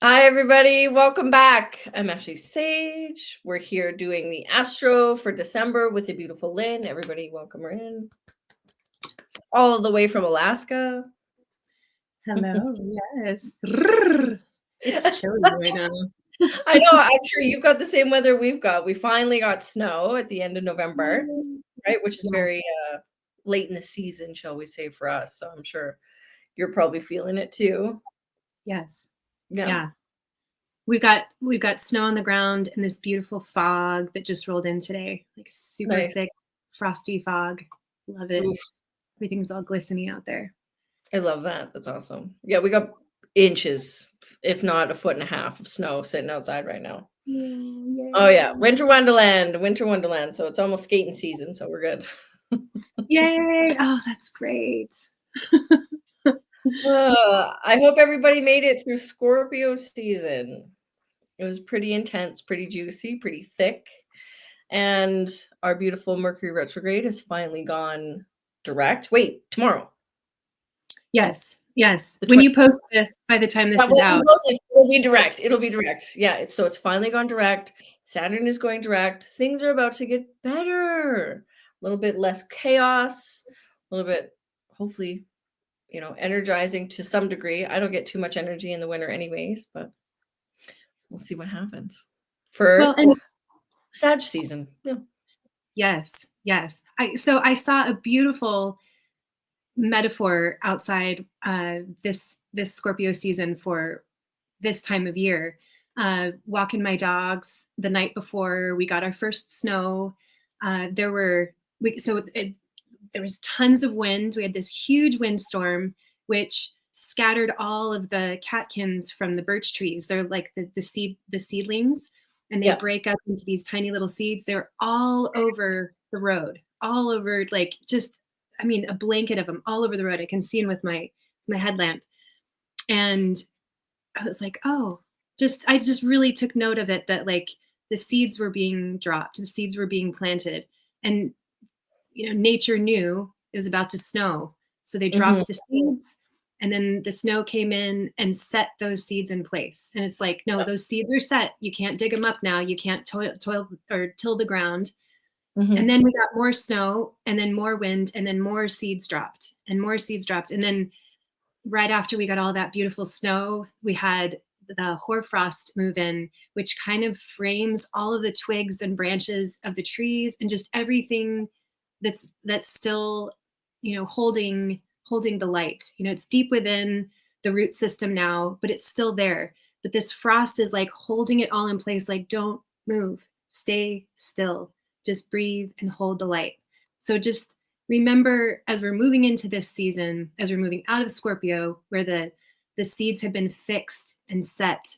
Hi, everybody. Welcome back. I'm Ashley Sage. We're here doing the Astro for December with the beautiful Lynn. Everybody, welcome her in. All the way from Alaska. Hello. Yes. It's chilly right now. I know. I'm sure you've got the same weather we've got. We finally got snow at the end of November, right? Which is Yeah. very late in the season, shall we say, for us. So I'm sure you're probably feeling it too. Yes. Yeah. Yeah. We've got snow on the ground and this beautiful fog that just rolled in today. Like super Nice. thick, frosty fog. Love it. Oof. Everything's all glistening out there. I love that. That's awesome. Yeah, we got inches, if not a foot and a half of snow sitting outside right now. Yeah, Oh yeah, yay. winter wonderland. So it's almost skating season, so we're good. Yay. Oh, that's great. I hope everybody made it through Scorpio season. It was pretty intense, pretty juicy, pretty thick. And our beautiful Mercury retrograde has finally gone direct. Wait, tomorrow. Yes. Yes. The When 20th. you post this, by the time Yeah, this is well, out. it'll be direct. It'll be direct. Yeah, so it's finally gone direct. Saturn is going direct. Things are about to get better. A little bit less chaos, a little bit, hopefully, energizing to some degree. I don't get too much energy in the winter anyways, but we'll see what happens Well, for and Sag season. Yeah. yes. Yes. I saw a beautiful metaphor outside this Scorpio season for this time of year. Walking my dogs the night before we got our first snow. There were we so it, there was tons of wind. We had this huge windstorm, which scattered all of the catkins from the birch trees. They're like the seedlings, and they Yeah. break up into these tiny little seeds. They were all over the road, all over, like, just, I mean, a blanket of them all over the road. I can see them with my headlamp, and I was like, oh, I just really took note of it, that like the seeds were being dropped, the seeds were being planted, and nature knew it was about to snow. So they Mhm. dropped the seeds, and then the snow came in and set those seeds in place. And it's like, no, Yeah. those seeds are set. You can't dig them up now. You can't toil or till the ground. And Mhm. then we got more snow, and then more wind, and then more seeds dropped, and more seeds dropped. And then right after we got all that beautiful snow, we had the hoarfrost move in, which kind of frames all of the twigs and branches of the trees and just everything that's still, holding the light. It's deep within the root system now, but it's still there. But this frost is like holding it all in place, like, don't move, stay still, just breathe and hold the light. So just remember, as we're moving into this season, as we're moving out of Scorpio, where the seeds have been fixed and set,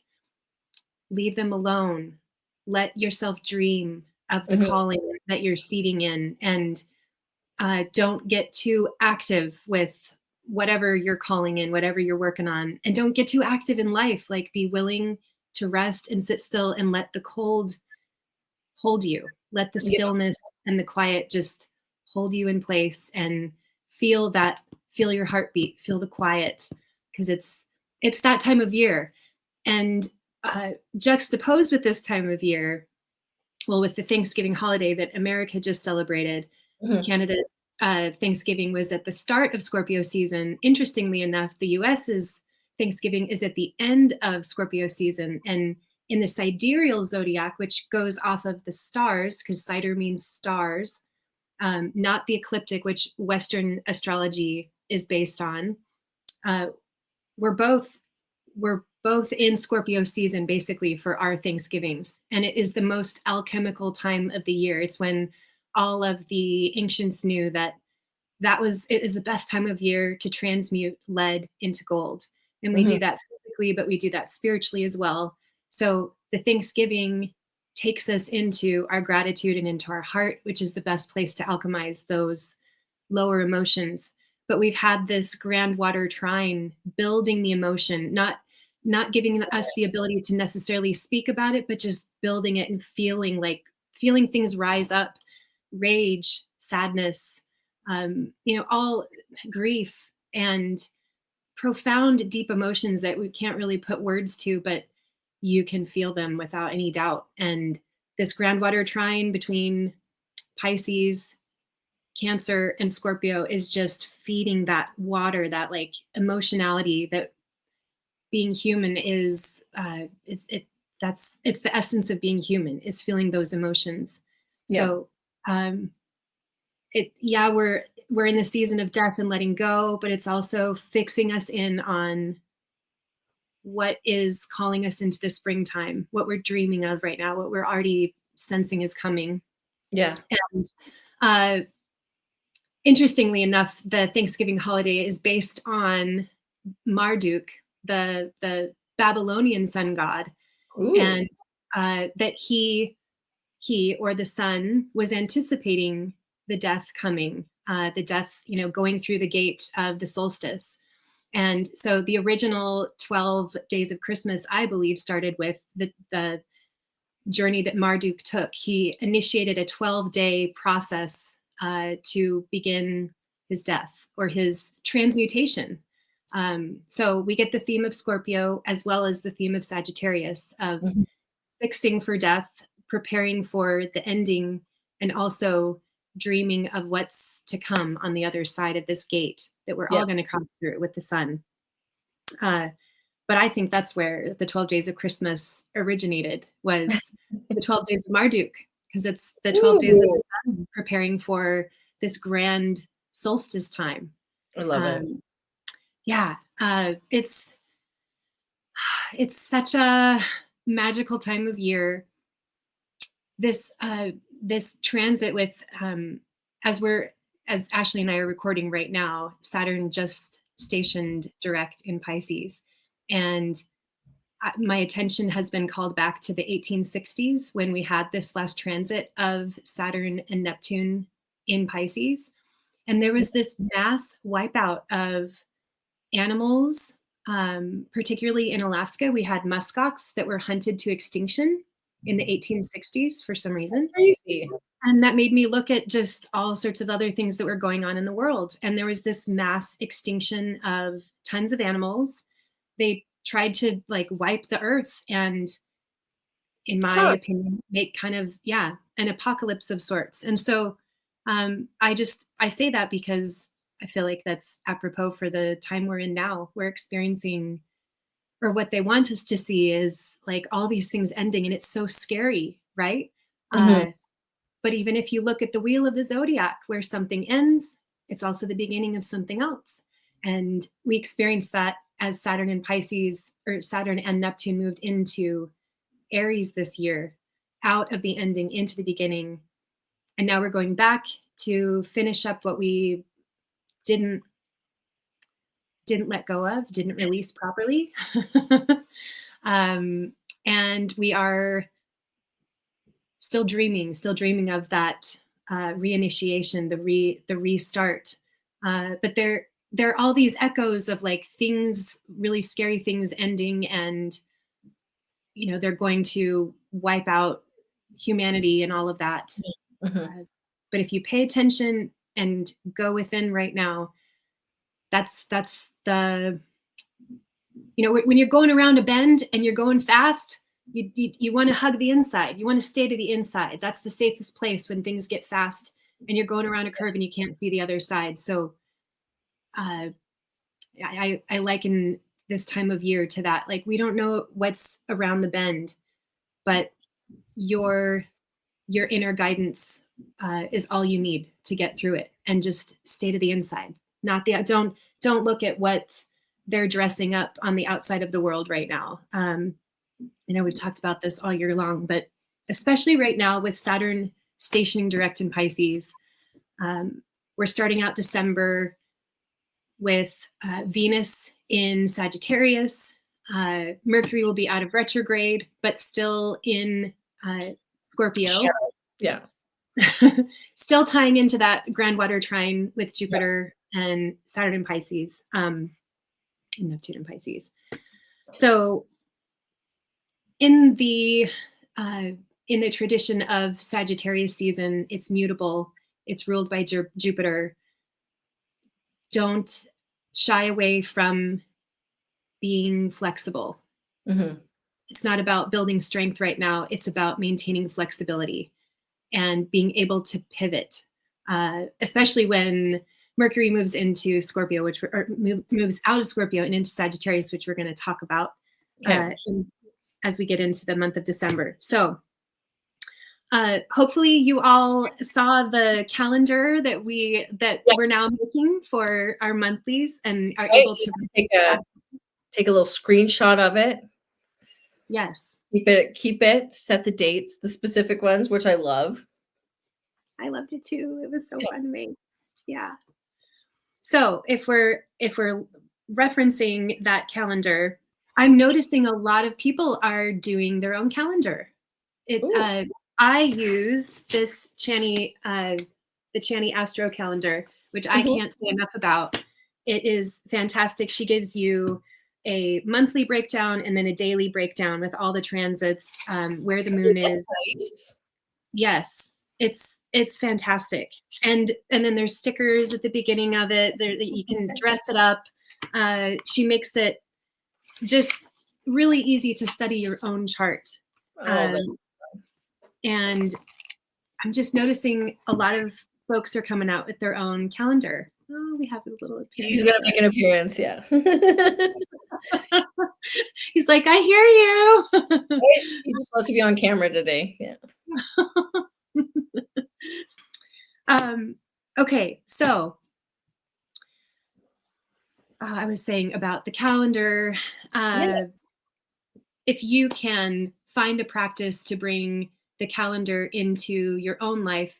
leave them alone. Let yourself dream of the Mhm. calling that you're seeding in, and don't get too active with whatever you're calling in, whatever you're working on, and don't get too active in life. Like, be willing to rest and sit still and let the cold hold you. Let the Yeah. stillness and the quiet just hold you in place, and feel your heartbeat, feel the quiet, because it's that time of year. And juxtaposed with this time of year, well, with the Thanksgiving holiday that America just celebrated, Mhm. Canada's Thanksgiving was at the start of Scorpio season. Interestingly enough, the US's Thanksgiving is at the end of Scorpio season. And in the sidereal zodiac, which goes off of the stars, because sider means stars, not the ecliptic, which Western astrology is based on, uh, we're both we're both in Scorpio season basically for our Thanksgivings, and it is the most alchemical time of the year. It's when all of the ancients knew that it is the best time of year to transmute lead into gold, and we do Mhm. that physically, but we do that spiritually as well. So the Thanksgiving takes us into our gratitude and into our heart, which is the best place to alchemize those lower emotions. But we've had this grand water trine building the emotion, not giving us the ability to necessarily speak about it, but just building it and feeling things rise up, rage, sadness, all grief, and profound deep emotions that we can't really put words to, but you can feel them without any doubt. And this grand water trine between Pisces, Cancer, and Scorpio is just feeding that water, that like emotionality that being human is. It's the essence of being human, is feeling those emotions. Yeah. So we're in the season of death and letting go, but it's also fixing us in on what is calling us into the springtime, what we're dreaming of right now, what we're already sensing is coming. Yeah. And interestingly enough, the Thanksgiving holiday is based on Marduk, the Babylonian sun god. Ooh. And that he or the sun was anticipating the death coming, the death, going through the gate of the solstice. And so the original 12 days of Christmas, I believe, started with the journey that Marduk took. He initiated a 12-day process to begin his death or his transmutation. So we get the theme of Scorpio as well as the theme of Sagittarius, of fixing for death, preparing for the ending, and also dreaming of what's to come on the other side of this gate that we're all going to cross through with the sun. But I think that's where the 12 days of Christmas originated, was the 12 days of Marduk, because it's the 12 days of the sun preparing for this grand solstice time. I love it. Yeah, it's such a magical time of year. This transit with as Ashley and I are recording right now, Saturn just stationed direct in Pisces, and my attention has been called back to the 1860s when we had this last transit of Saturn and Neptune in Pisces, and there was this mass wipeout of animals. Particularly in Alaska, we had muskox that were hunted to extinction in the 1860s for some reason. Crazy. And that made me look at just all sorts of other things that were going on in the world. And there was this mass extinction of tons of animals. They tried to like wipe the earth and, in my opinion, make kind of, an apocalypse of sorts. And so I say that because I feel like that's apropos for the time we're in now. We're experiencing, or what they want us to see is like all these things ending, and it's so scary, right? But even if you look at the wheel of the zodiac, where something ends, it's also the beginning of something else. And we experienced that as Saturn and Pisces, or Saturn and Neptune, moved into Aries this year, out of the ending into the beginning. And now we're going back to finish up what we didn't let go of, didn't release properly. And we are still dreaming of that reinitiation, the restart. But there are all these echoes of like things, really scary things ending, and they're going to wipe out humanity and all of that. But if you pay attention and go within right now, that's the, when you're going around a bend and you're going fast, you want to hug the inside. You want to stay to the inside. That's the safest place when things get fast and you're going around a curve and you can't see the other side. So I liken this time of year to that. Like, we don't know what's around the bend, but your inner guidance is all you need to get through it, and just stay to the inside. Not the don't look at what they're dressing up on the outside of the world right now. We've talked about this all year long, but especially right now with Saturn stationing direct in Pisces, we're starting out December with Venus in Sagittarius. Mercury will be out of retrograde, but still in Scorpio. Yeah. Still tying into that grand water trine with Jupiter and Saturn in Pisces, and Neptune in Pisces. So in the tradition of Sagittarius season, it's mutable. It's ruled by Jupiter. Don't shy away from being flexible. it's not about building strength right now. It's about maintaining flexibility and being able to pivot, especially when Mercury moves into Scorpio, moves out of Scorpio and into Sagittarius, which we're going to talk about Okay. as we get into the month of December. So hopefully you all saw the calendar that we're now making for our monthlies and are Right, able so to you can take a little screenshot of it. Yes. Keep it, set the dates, the specific ones, which I love. I loved it too. It was so fun to make. Yeah. So if we're referencing that calendar, I'm noticing a lot of people are doing their own calendar. I use this the Chani Astro calendar, which I can't say enough about. It is fantastic. She gives you a monthly breakdown and then a daily breakdown with all the transits, where the moon is. Nice. Yes, it's fantastic. And then there's stickers at the beginning of it. There, you can dress it up. She makes it just really easy to study your own chart. And I'm just noticing a lot of folks are coming out with their own calendar. Oh, we have a little appearance. He's gonna make an appearance, yeah. He's like, I hear you. He's supposed to be on camera today. Yeah. Okay, so I was saying about the calendar. If you can find a practice to bring the calendar into your own life,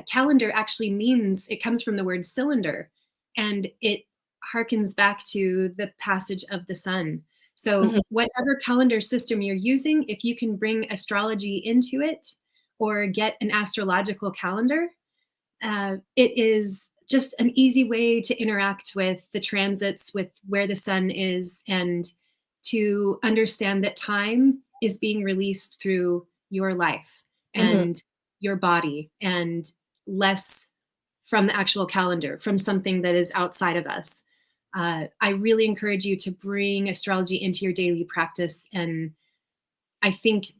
calendar actually means, it comes from the word cylinder, and it harkens back to the passage of the sun. So whatever calendar system you're using, if you can bring astrology into it or get an astrological calendar, it is just an easy way to interact with the transits, with where the sun is, and to understand that time is being released through your life and your body, and less from the actual calendar, from something that is outside of us. I really encourage you to bring astrology into your daily practice. And I think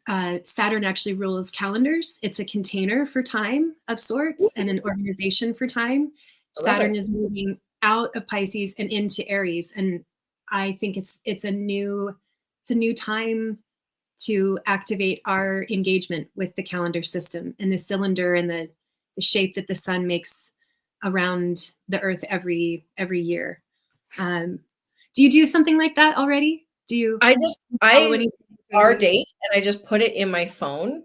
Saturn actually rules calendars. It's a container for time of sorts and an organization for time. Saturn is moving out of Pisces and into Aries, and I think it's a new time to activate our engagement with the calendar system and the cylinder and the shape that the sun makes around the Earth every year. Do you do something like that already? Do you? I our dates, and I just put it in my phone,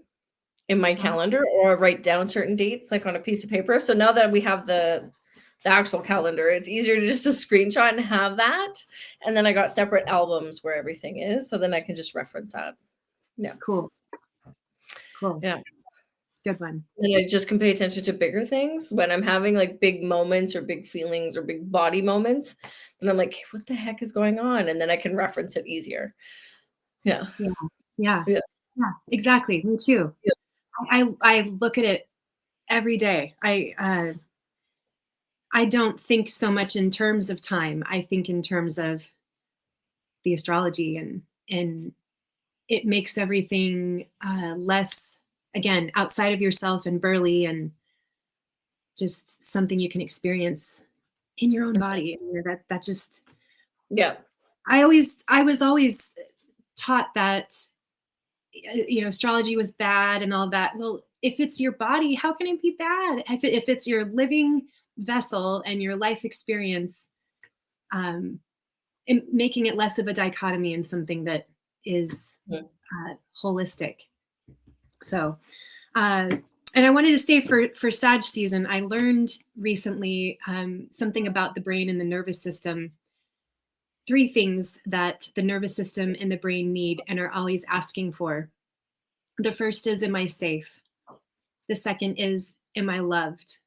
in my calendar, or write down certain dates like on a piece of paper. So now that we have the actual calendar, it's easier to just a screenshot and have that. And then I got separate albums where everything is, so then I can just reference that. Yeah. Cool. Yeah. Good one. And I just can pay attention to bigger things when I'm having like big moments or big feelings or big body moments. And I'm like, what the heck is going on? And then I can reference it easier. Yeah. Yeah, exactly. Me too. Yeah. I look at it every day. I don't think so much in terms of time. I think in terms of the astrology, and it makes everything less, again, outside of yourself and burly, and just something you can experience in your own body. That just, yeah. I was always taught that, astrology was bad and all that. Well, if it's your body, how can it be bad? If it's your living vessel and your life experience, making it less of a dichotomy and something that is holistic. So, and I wanted to say for Sag season, I learned recently something about the brain and the nervous system. 3 things that the nervous system and the brain need and are always asking for. The first is, am I safe? The second is, am I loved?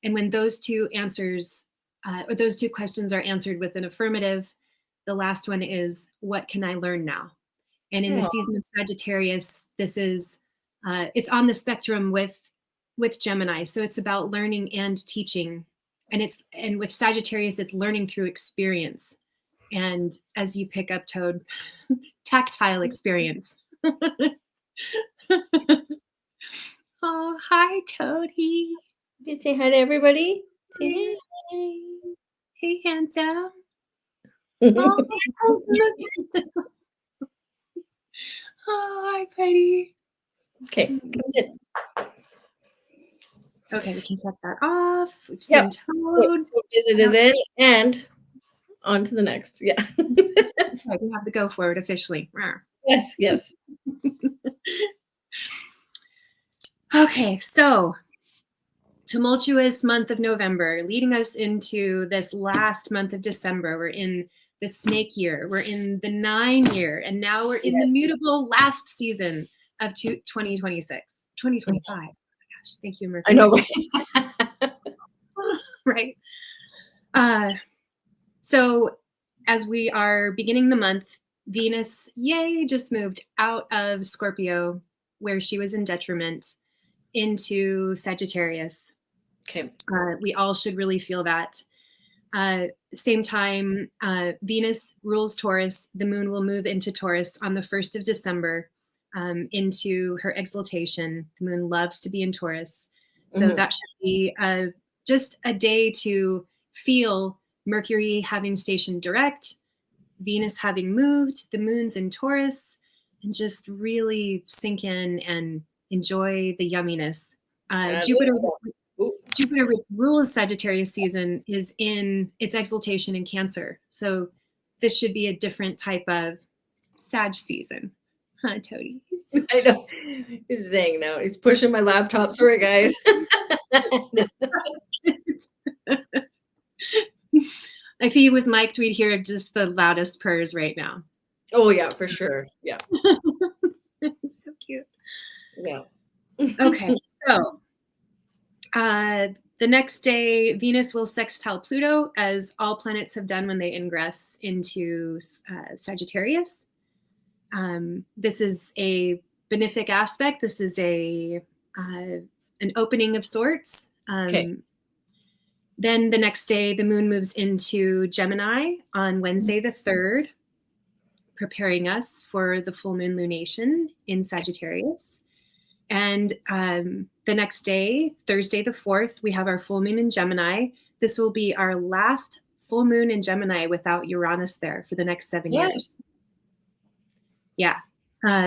And when those 2 answers, or those 2 questions are answered with an affirmative, the last one is, what can I learn now? And in the season of Sagittarius, this is, it's on the spectrum with Gemini. So it's about learning and teaching. And with Sagittarius, it's learning through experience. And as you pick up, Toad, tactile experience. Oh, hi, Toadie. You say hi to everybody. Say Hey, handsome. hi. Oh, look. Oh, hi, Betty. Okay, come sit. Okay, we can check that off. We've Yep. seen Toad. Visit is in, and on to the next. Yeah. Okay, we have to go for it officially. Yes, yes. Okay, so tumultuous month of November, leading us into this last month of December. We're in the snake year, we're in the 9 year, and now we're in the mutable last season of 2026, 2025. Oh my gosh, thank you, Mercury. I know, right? Right. So as we are beginning the month, Venus, yay, just moved out of Scorpio, where she was in detriment, into Sagittarius. Okay. We all should really feel that. Same time, Venus rules Taurus. The moon will move into Taurus on the 1st of December into her exaltation. The moon loves to be in Taurus. So that should be just a day to feel Mercury having stationed direct, Venus having moved, the moon's in Taurus, and just really sink in and enjoy the yumminess. Jupiter, which rules Sagittarius season, is in its exaltation in Cancer. So this should be a different type of Sag season. Huh, Toady? I know. He's saying no. He's pushing my laptop. Sorry, guys. If he was mic'd, we'd hear just the loudest purrs right now. Oh, yeah, for sure. Yeah. So cute. Yeah. Okay, so the next day, Venus will sextile Pluto, as all planets have done when they ingress into Sagittarius. This is a benefic aspect. This is an opening of sorts. Okay. Then the next day, the moon moves into Gemini on Wednesday the 3rd, preparing us for the full moon lunation in Sagittarius. And the next day, Thursday the 4th, we have our full moon in Gemini. This will be our last full moon in Gemini without Uranus there for the next 7 years. Yeah.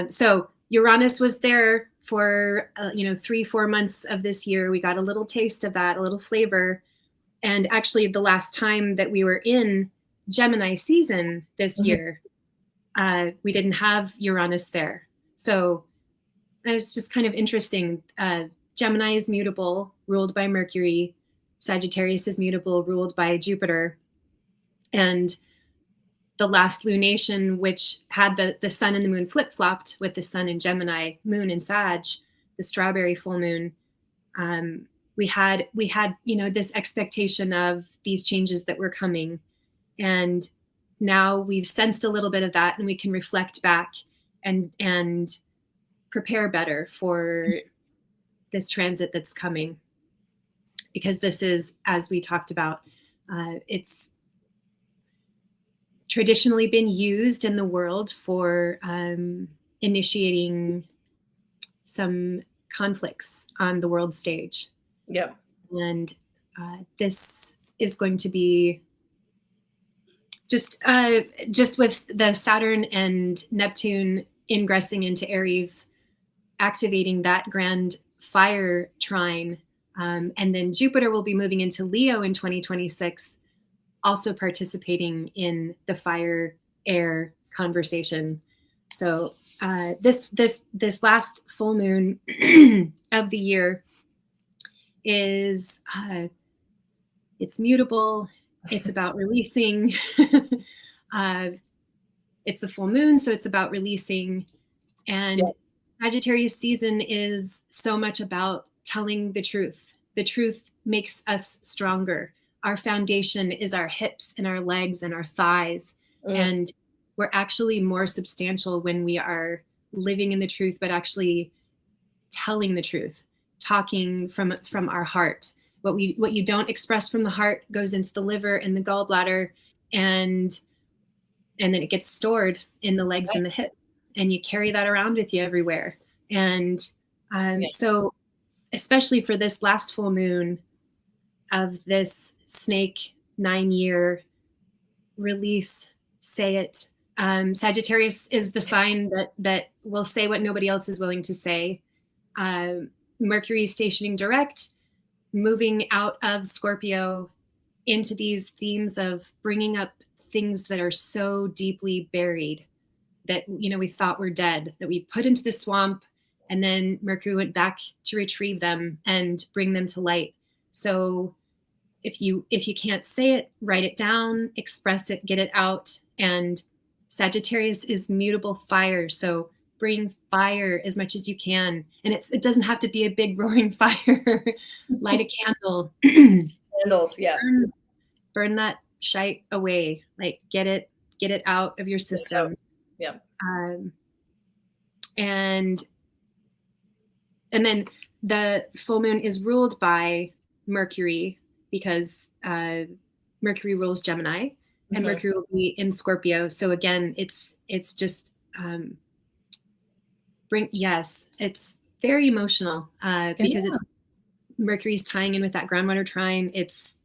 So Uranus was there for 3-4 months of this year. We got a little taste of that, a little flavor. And actually, the last time that we were in Gemini season this year, we didn't have Uranus there. So it's just kind of interesting. Gemini is mutable, ruled by Mercury. Sagittarius is mutable, ruled by Jupiter. And the last lunation, which had the sun and the moon flip-flopped with the sun in Gemini, moon in Sag, the strawberry full moon, we had this expectation of these changes that were coming. And now we've sensed a little bit of that, and we can reflect back and prepare better for this transit that's coming. Because this is, as we talked about, it's traditionally been used in the world for initiating some conflicts on the world stage. Yeah. And this is going to be just with the Saturn and Neptune ingressing into Aries, activating that grand fire trine. And then Jupiter will be moving into Leo in 2026, also participating in the fire air conversation. So this last full moon of the year is it's mutable. It's about releasing. It's the full moon, so it's about releasing. And Sagittarius season is so much about telling the truth. The truth makes us stronger. Our foundation is our hips and our legs and our thighs. And we're actually more substantial when we are living in the truth, but actually telling the truth, talking from our heart. What you don't express from the heart goes into the liver and the gallbladder, and and then it gets stored in the legs and the hips, and you carry that around with you everywhere. And so especially for this last full moon of this snake 9-year release, say it. Sagittarius is the sign that will say what nobody else is willing to say. Mercury stationing direct, moving out of Scorpio into these themes of bringing up things that are so deeply buried that, you know, we thought were dead, that we put into the swamp, and then Mercury went back to retrieve them and bring them to light. So if you can't say it, write it down, express it, get it out. And Sagittarius is mutable fire, so bring fire as much as you can. And it doesn't have to be a big roaring fire. Light a candle. Candles, yeah. Burn that shite away. Like get it out of your system. Yeah. And then the full moon is ruled by Mercury, because Mercury rules Gemini, and Mercury will be in Scorpio. So again, it's just it's very emotional because it's Mercury's tying in with that groundwater trine. It's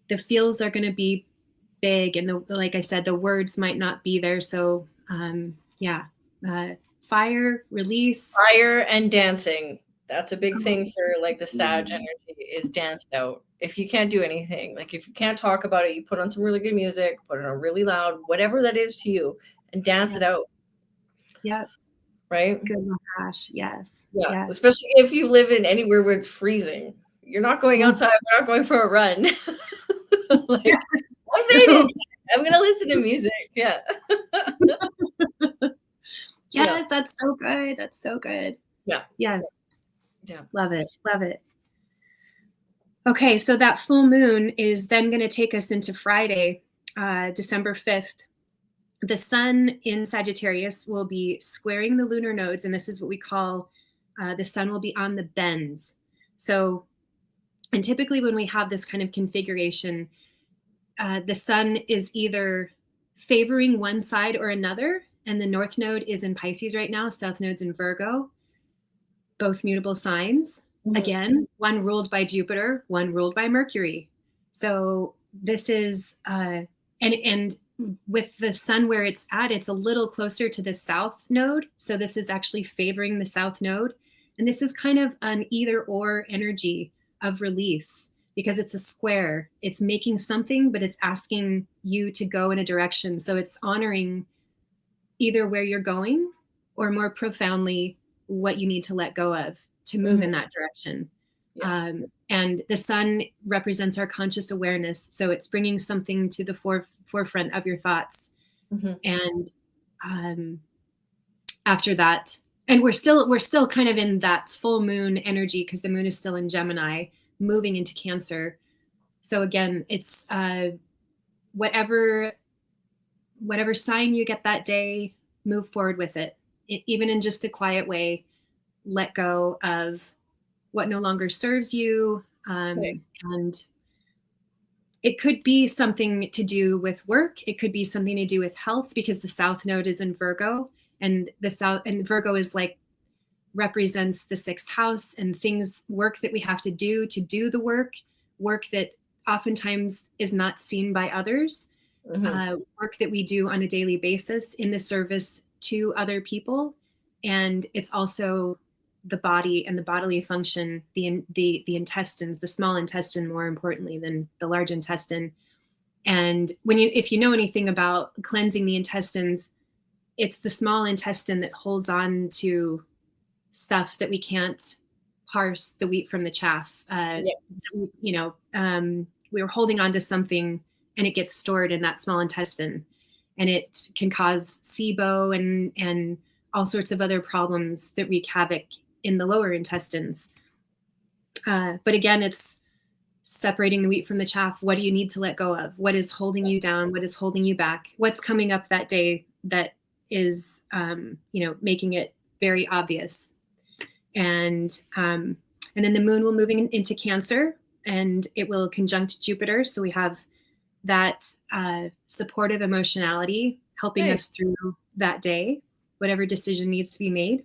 the feels are going to be big, and like I said, the words might not be there. So fire, release, fire, and dancing. That's a big thing for like the Sag energy, is dance out. If you can't do anything, like if you can't talk about it, you put on some really good music, put it on really loud, whatever that is to you, and dance it out. Yeah. Right? Good gosh. Yes. Yeah. Yes. Especially if you live in anywhere where it's freezing. You're not going outside. We're not going for a run. Like, I'm going to listen to music. Yeah. Yes, that's so good. That's so good. Yeah. Yes. Yeah. Love it. Love it. Okay, so that full moon is then going to take us into Friday, December 5th. The sun in Sagittarius will be squaring the lunar nodes, and this is what we call the sun will be on the bends. So, and typically when we have this kind of configuration, the sun is either favoring one side or another, and the north node is in Pisces right now, south node's in Virgo, both mutable signs. Again, one ruled by Jupiter, one ruled by Mercury. So this is, and with the sun where it's at, it's a little closer to the south node. So this is actually favoring the south node. And this is kind of an either or energy of release, because it's a square. It's making something, but it's asking you to go in a direction. So it's honoring either where you're going, or more profoundly, what you need to let go of to move in that direction. Yeah. And the sun represents our conscious awareness. So it's bringing something to the forefront of your thoughts. And after that, and we're still kind of in that full moon energy, because the moon is still in Gemini, moving into Cancer. So again, it's whatever sign you get that day, move forward with it, even in just a quiet way. Let go of what no longer serves you. Nice. And it could be something to do with work. It could be something to do with health, because the south node is in Virgo, and Virgo is like represents the 6th house and work that we have to do the work that oftentimes is not seen by others, work that we do on a daily basis in the service to other people. And it's also the body and the bodily function, the intestines, the small intestine, more importantly than the large intestine. And if you know anything about cleansing the intestines, it's the small intestine that holds on to stuff that we can't parse the wheat from the chaff. We were holding on to something, and it gets stored in that small intestine, and it can cause SIBO and all sorts of other problems that wreak havoc in the lower intestines. But again, it's separating the wheat from the chaff. What do you need to let go of? What is holding you down? What is holding you back? What's coming up that day that is, making it very obvious? And then the moon will moving into Cancer, and it will conjunct Jupiter. So we have that supportive emotionality, helping Nice. us through that day, whatever decision needs to be made.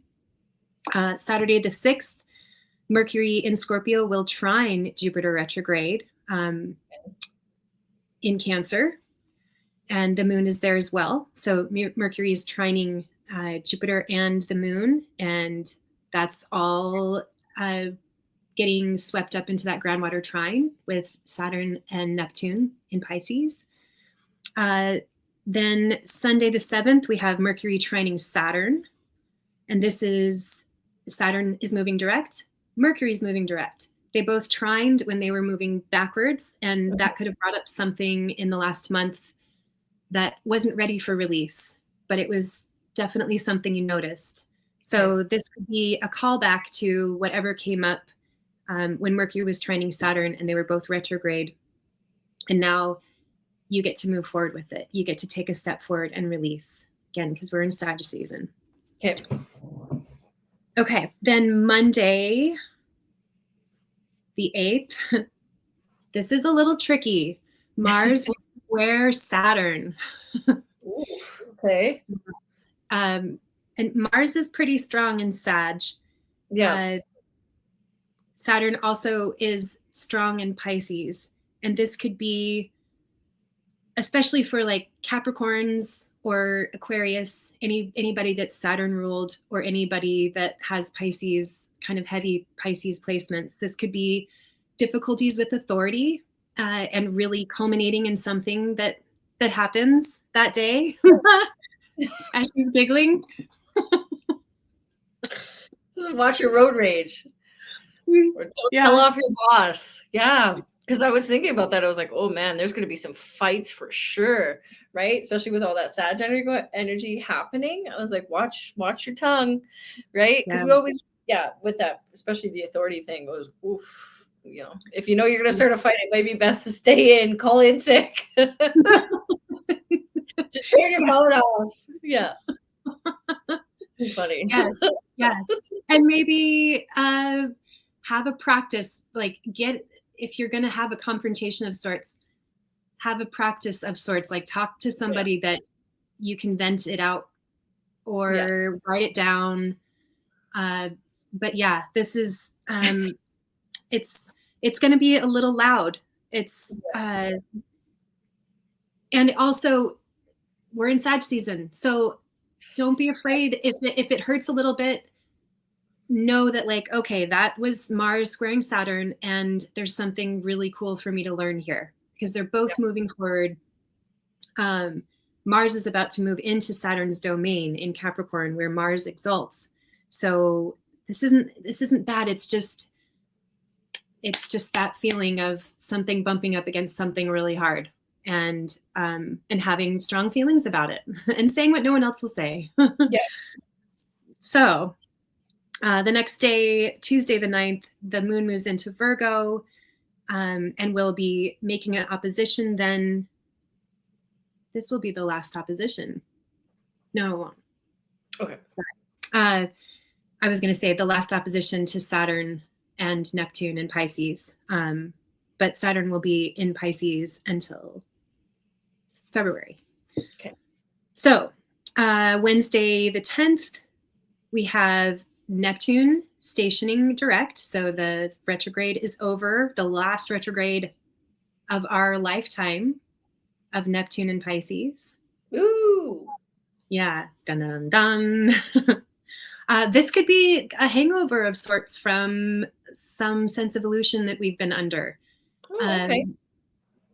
Saturday the 6th, Mercury in Scorpio will trine Jupiter retrograde in Cancer, and the moon is there as well. So Mercury is trining Jupiter and the moon, and that's all getting swept up into that groundwater trine with Saturn and Neptune in Pisces. Then Sunday the 7th, we have Mercury trining Saturn, and this is Saturn is moving direct, Mercury is moving direct. They both trined when they were moving backwards, and that could have brought up something in the last month that wasn't ready for release, but it was definitely something you noticed. So this could be a callback to whatever came up when Mercury was trining Saturn and they were both retrograde. And now you get to move forward with it. You get to take a step forward and release again, because we're in Sag season. Okay. Okay. Then Monday, the 8th, this is a little tricky. Mars will square Saturn. Ooh, okay. And Mars is pretty strong in Sag. Yeah. Saturn also is strong in Pisces. And this could be, especially for like Capricorns or Aquarius, anybody that's Saturn ruled, or anybody that has Pisces, kind of heavy Pisces placements. This could be difficulties with authority and really culminating in something that happens that day. As she's giggling. Watch your road rage. Or don't tell off your boss. Yeah. Because I was thinking about that. I was like, oh man, there's going to be some fights for sure. Right. Especially with all that Sag energy happening. I was like, watch your tongue. Right. Because we always, with that, especially the authority thing goes, oof. You know, if you know you're going to start a fight, it might be best to stay in, call in sick. Just turn your phone off. Yeah. Funny. Yes. And maybe have a practice, like if you're going to have a confrontation of sorts, have a practice of sorts, like talk to somebody that you can vent it out or write it down. But yeah, this is, it's going to be a little loud. It's, and also we're in Sag season. So don't be afraid if it hurts a little bit. Know that, like, okay, that was Mars squaring Saturn, and there's something really cool for me to learn here, because they're both moving forward. Mars is about to move into Saturn's domain in Capricorn, where Mars exalts. So this isn't bad. It's just that feeling of something bumping up against something really hard, and having strong feelings about it and saying what no one else will say. So the next day, Tuesday the 9th, the moon moves into Virgo, and will be making an opposition then. This will be the last opposition. No, it won't. Okay. Sorry. I was going to say the last opposition to Saturn and Neptune in Pisces. But Saturn will be in Pisces until February. Okay. So Wednesday the 10th, we have Neptune stationing direct. So the retrograde is over, the last retrograde of our lifetime of Neptune in Pisces. Ooh. Yeah. Dun, dun, dun. This could be a hangover of sorts from some sense of illusion that we've been under. Oh, okay.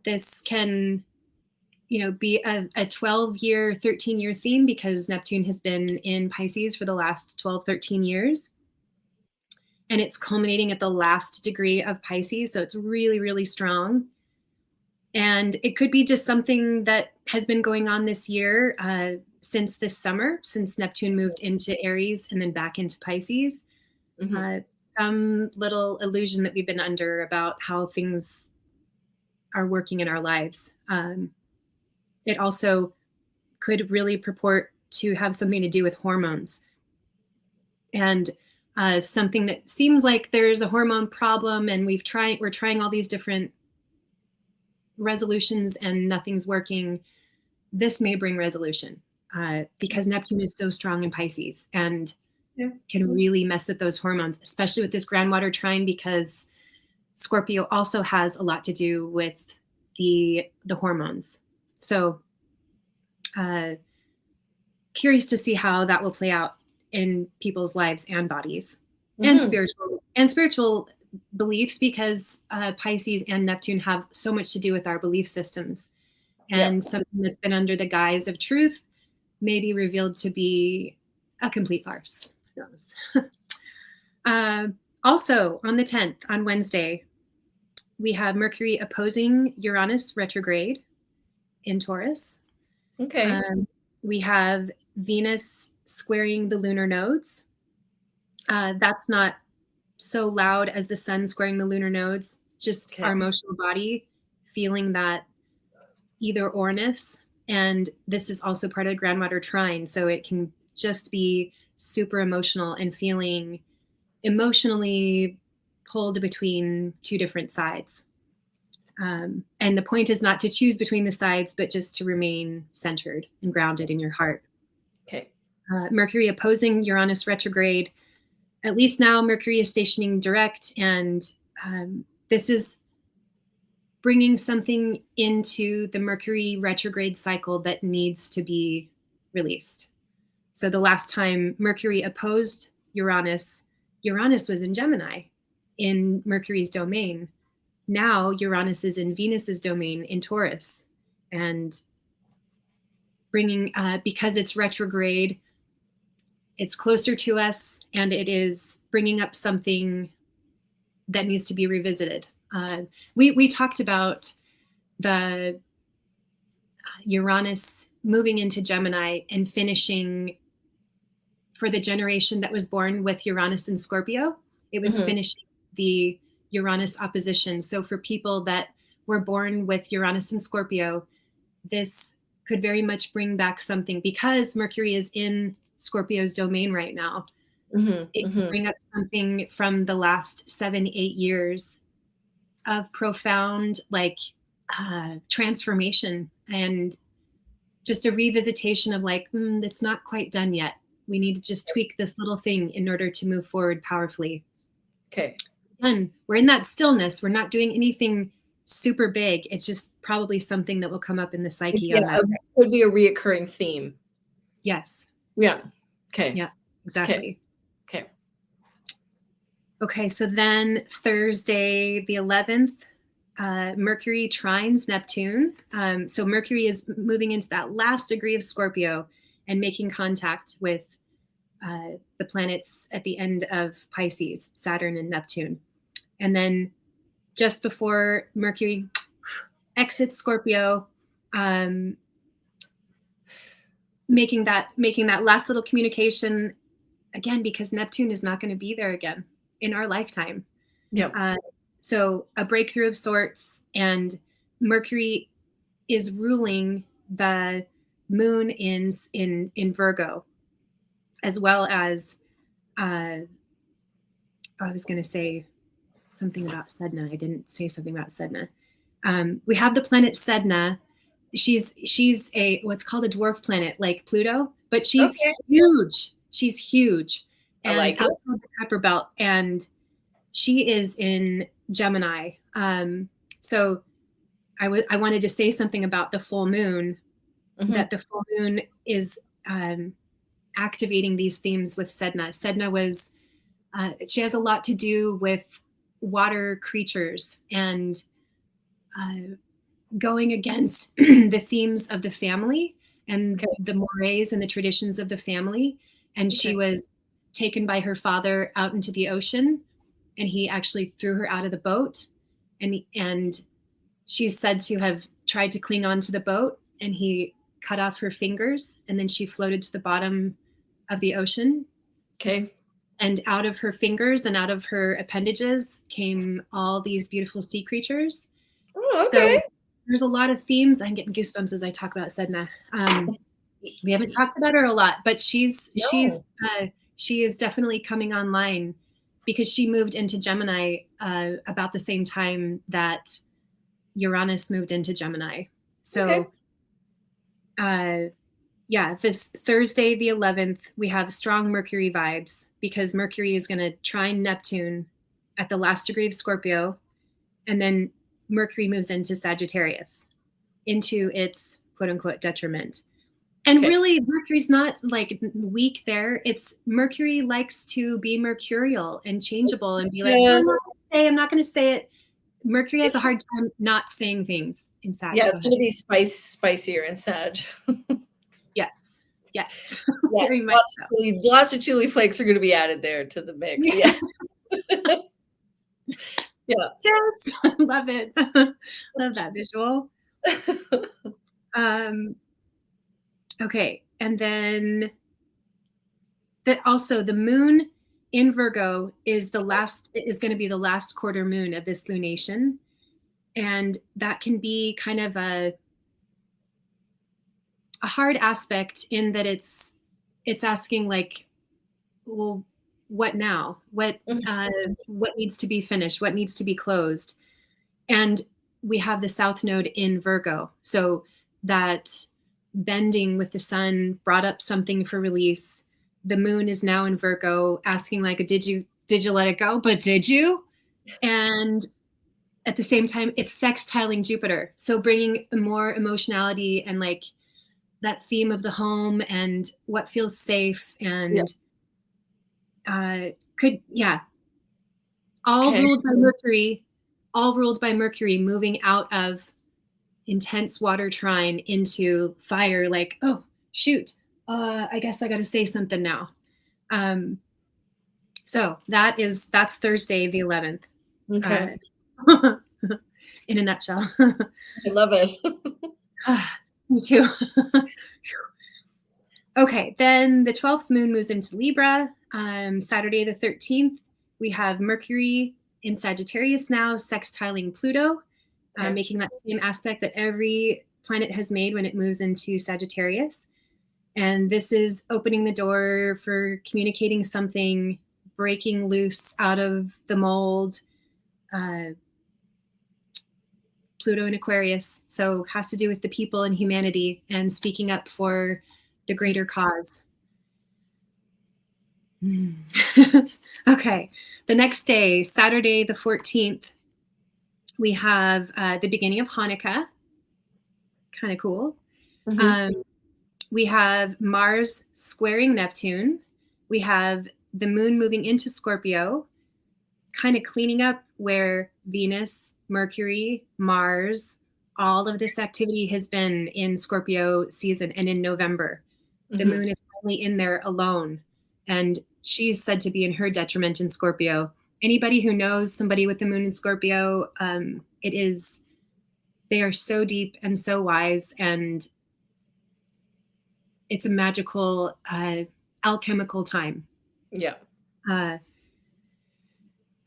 This can, be a 12-year, 13-year theme, because Neptune has been in Pisces for the last 12, 13 years. And it's culminating at the last degree of Pisces. So it's really, really strong. And it could be just something that has been going on this year since this summer, since Neptune moved into Aries and then back into Pisces. Mm-hmm. Some little illusion that we've been under about how things are working in our lives. It also could really purport to have something to do with hormones. And something that seems like there's a hormone problem, and we're trying all these different resolutions and nothing's working, this may bring resolution because Neptune is so strong in Pisces and can really mess with those hormones, especially with this groundwater trine, because Scorpio also has a lot to do with the hormones. So curious to see how that will play out in people's lives and bodies and spiritual beliefs, because Pisces and Neptune have so much to do with our belief systems, and something that's been under the guise of truth may be revealed to be a complete farce. Who knows? Also on the 10th, on Wednesday, we have Mercury opposing Uranus retrograde in Taurus. Okay. We have Venus squaring the lunar nodes. That's not so loud as the sun squaring the lunar nodes, just our emotional body feeling that either orness. And this is also part of the groundwater trine. So it can just be super emotional and feeling emotionally pulled between two different sides. And the point is not to choose between the sides, but just to remain centered and grounded in your heart. Okay. Mercury opposing Uranus retrograde. At least now Mercury is stationing direct, and this is bringing something into the Mercury retrograde cycle that needs to be released. So the last time Mercury opposed Uranus, Uranus was in Gemini, in Mercury's domain. Now Uranus is in Venus's domain in Taurus, and bringing, because it's retrograde, it's closer to us, and it is bringing up something that needs to be revisited. We talked about the Uranus moving into Gemini and finishing for the generation that was born with Uranus and Scorpio. It was finishing the Uranus opposition. So for people that were born with Uranus and Scorpio, this could very much bring back something, because Mercury is in Scorpio's domain right now. It can bring up something from the last 7-8 years of profound transformation, and just a revisitation of it's not quite done yet. We need to just tweak this little thing in order to move forward powerfully. Okay. Again, we're in that stillness. We're not doing anything super big. It's just probably something that will come up in the psyche. It could be a reoccurring theme. Yes. Yeah. Okay. Yeah, exactly. Okay. Okay, so then Thursday, the 11th, Mercury trines Neptune. So Mercury is moving into that last degree of Scorpio and making contact with the planets at the end of Pisces, Saturn and Neptune. And then just before Mercury exits Scorpio, making that last little communication again, because Neptune is not going to be there again in our lifetime. Yeah. So a breakthrough of sorts, and Mercury is ruling the moon in Virgo, as well as I was going to say something about Sedna. I didn't say something about Sedna. We have the planet Sedna. She's a what's called a dwarf planet, like Pluto, but she's huge. She's huge. And I like outside the Kuiper Belt, and she is in Gemini. So I wanted to say something about the full moon, that the full moon is activating these themes with Sedna. Sedna was, she has a lot to do with water creatures and going against the themes of the family and the mores and the traditions of the family. And she was taken by her father out into the ocean, and he actually threw her out of the boat. And she's said to have tried to cling on to the boat, and he cut off her fingers, and then she floated to the bottom of the ocean. Okay. And out of her fingers and out of her appendages came all these beautiful sea creatures. Oh, okay. So there's a lot of themes. I'm getting goosebumps as I talk about Sedna. We haven't talked about her a lot, but she is definitely coming online, because she moved into Gemini about the same time that Uranus moved into Gemini. Okay. So, yeah, this Thursday, the 11th, we have strong Mercury vibes because Mercury is going to trine Neptune at the last degree of Scorpio. And then Mercury moves into Sagittarius, into its quote unquote detriment. And Okay. really, Mercury's not like weak there. It's Mercury likes to be mercurial and changeable and be like, oh, Yes. I'm not going to say it. Mercury has a It's, hard time not saying things in Sag. yeah, Go it's ahead. gonna be spicier in Sag. Yes. Yes. Yeah, Very much so. lots of chili flakes are gonna be added there to the mix. Yeah. Yeah. Yes. Love it. Love that visual. Okay. And then that also the moon in Virgo is going to be the last quarter moon of this lunation. And that can be kind of a hard aspect in that it's asking like, well, what now? What needs to be finished? What needs to be closed? And we have the South Node in Virgo. So that bending with the sun brought up something for release. The moon is now in Virgo asking like, did you let it go? But did you? And at the same time, it's sextiling Jupiter. So bringing more emotionality and like that theme of the home and what feels safe and all Okay. ruled by Mercury moving out of intense water trine into fire, like, oh shoot, I guess I got to say something now. So that's Thursday the 11th. Okay. In a nutshell. I love it. Me too. Okay, then the 12th moon moves into Libra. Saturday the 13th, we have Mercury in Sagittarius now, sextiling Pluto, making that same aspect that every planet has made when it moves into Sagittarius. And this is opening the door for communicating something, breaking loose out of the mold. Pluto in Aquarius, so has to do with the people and humanity and speaking up for the greater cause. Okay, the next day, Saturday the 14th, we have the beginning of Hanukkah. Kind of cool. We have Mars squaring Neptune. We have the moon moving into Scorpio, kind of cleaning up where Venus, Mercury, Mars, all of this activity has been in Scorpio season and in November. The moon is finally in there alone. And she's said to be in her detriment in Scorpio. Anybody who knows somebody with the moon in Scorpio, they are so deep and so wise, and it's a magical, alchemical time. Yeah.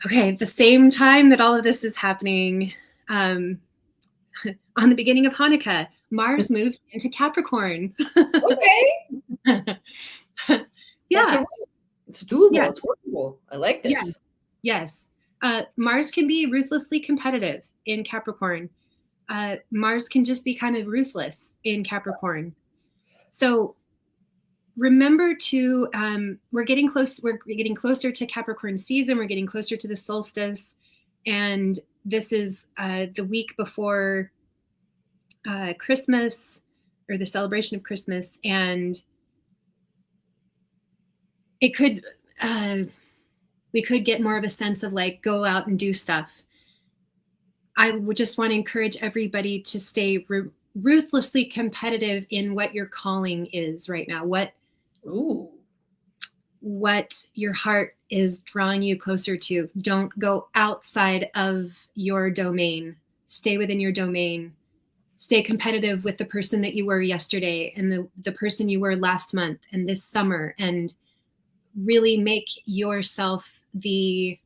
Okay, the same time that all of this is happening, on the beginning of Hanukkah, Mars moves into Capricorn. Okay. Yeah. It's doable. Yes. It's workable. I like this. Yeah. Yes. Mars can be ruthlessly competitive in Capricorn. Mars can just be kind of ruthless in Capricorn. So remember to, we're getting closer to Capricorn season. We're getting closer to the solstice. And this is the week before Christmas, or the celebration of Christmas. And it could, we could get more of a sense of like, go out and do stuff. I would just want to encourage everybody to stay ruthlessly competitive in what your calling is right now. What your heart is drawing you closer to. Don't go outside of your domain. Stay within your domain. Stay competitive with the person that you were yesterday and the person you were last month and this summer, and really make yourself the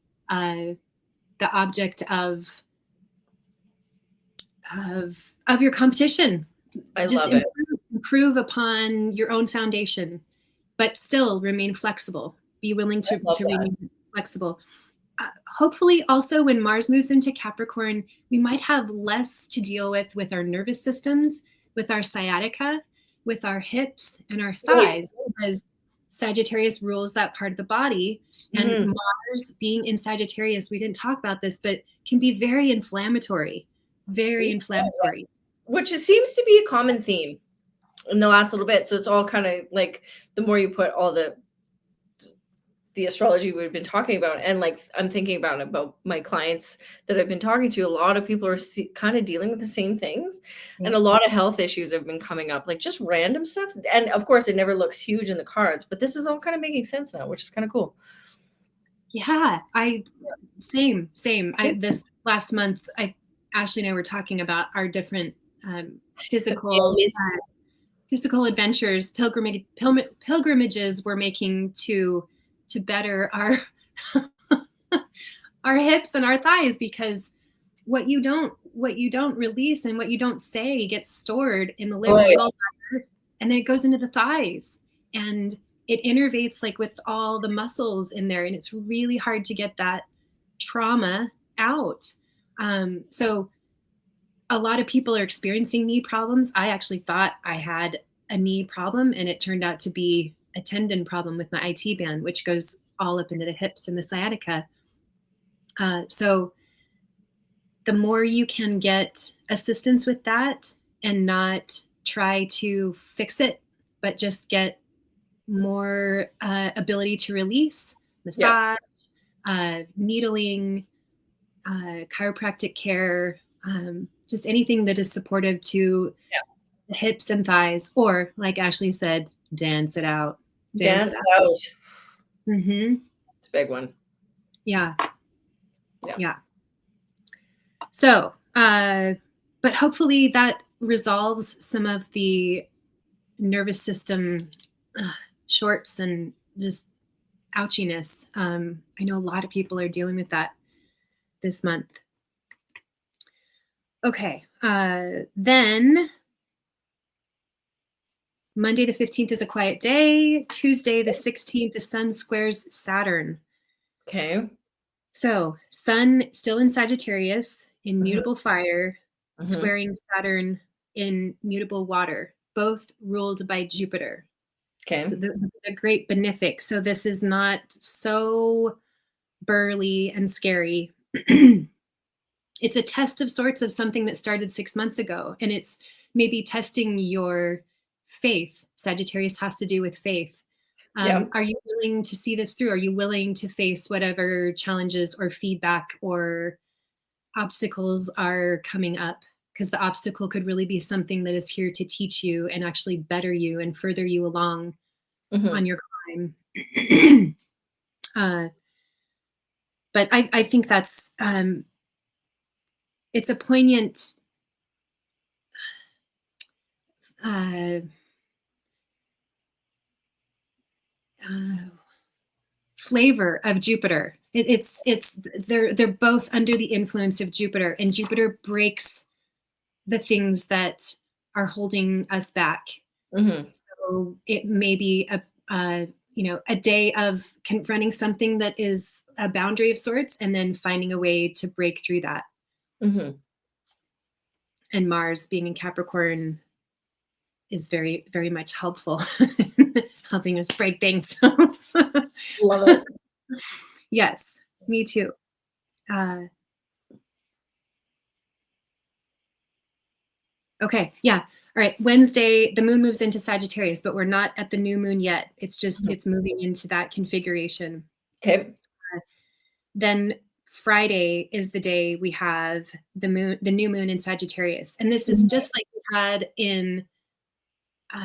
object of your competition. I love it. Improve upon your own foundation, but still remain flexible. Be willing to remain flexible. Hopefully also when Mars moves into Capricorn, we might have less to deal with our nervous systems, with our sciatica, with our hips and our Right. thighs, because Sagittarius rules that part of the body. And Mhm. Mars being in Sagittarius, we didn't talk about this, but can be very inflammatory, very inflammatory. Which seems to be a common theme in the last little bit. So it's all kind of like the more you put all the astrology we've been talking about, and like I'm thinking about my clients that I've been talking to, a lot of people are kind of dealing with the same things, and Right. a lot of health issues have been coming up, like just random stuff. And of course, it never looks huge in the cards, but this is all kind of making sense now, which is kind of cool. Yeah, same. This last month, Ashley and I were talking about our different um, physical physical adventures, pilgrimages we're making to better our our hips and our thighs, because what you don't release and what you don't say gets stored in the Oh, liver and yeah. gallbladder, and then it goes into the thighs, and it innervates like with all the muscles in there, and it's really hard to get that trauma out. So a lot of people are experiencing knee problems. I actually thought I had a knee problem, and it turned out to be a tendon problem with my IT band, which goes all up into the hips and the sciatica. So the more you can get assistance with that and not try to fix it, but just get more ability to release, Yeah. massage, needling, chiropractic care, just anything that is supportive to Yeah. the hips and thighs, or like Ashley said, dance it out. Dance it Dance out. it out. Mm-hmm. It's a big one. Yeah. Yeah. Yeah. So, but hopefully that resolves some of the nervous system shorts and just ouchiness. I know a lot of people are dealing with that this month. Okay. Then Monday the 15th is a quiet day. Tuesday the 16th, the sun squares Saturn. Okay. So sun still in Sagittarius in Mhm. mutable fire, Mhm. squaring Saturn in mutable water, both ruled by Jupiter. So Okay. the great benefic. So this is not so burly and scary. It's a test of sorts of something that started 6 months ago, and it's maybe testing your faith. Sagittarius has to do with faith. Yeah. Are you willing to see this through? Are you willing to face whatever challenges or feedback or obstacles are coming up? Because the obstacle could really be something that is here to teach you and actually better you and further you along on Mhm. your climb. uh, but I think that's it's a poignant uh, uh, flavor of Jupiter. It's they're both under the influence of Jupiter, and Jupiter breaks the things that are holding us back. Mhm. So it may be a day of confronting something that is a boundary of sorts, and then finding a way to break through that. Mhm. And Mars being in Capricorn is very, very much helpful, helping us break things. Love it. Yes, me too. Uh, okay, yeah. All right. Wednesday, the moon moves into Sagittarius, but we're not at the new moon yet. It's just, Mhm. it's moving into that configuration. Okay. Then Friday is the day we have the new moon in Sagittarius. And this is Mhm. just like we had in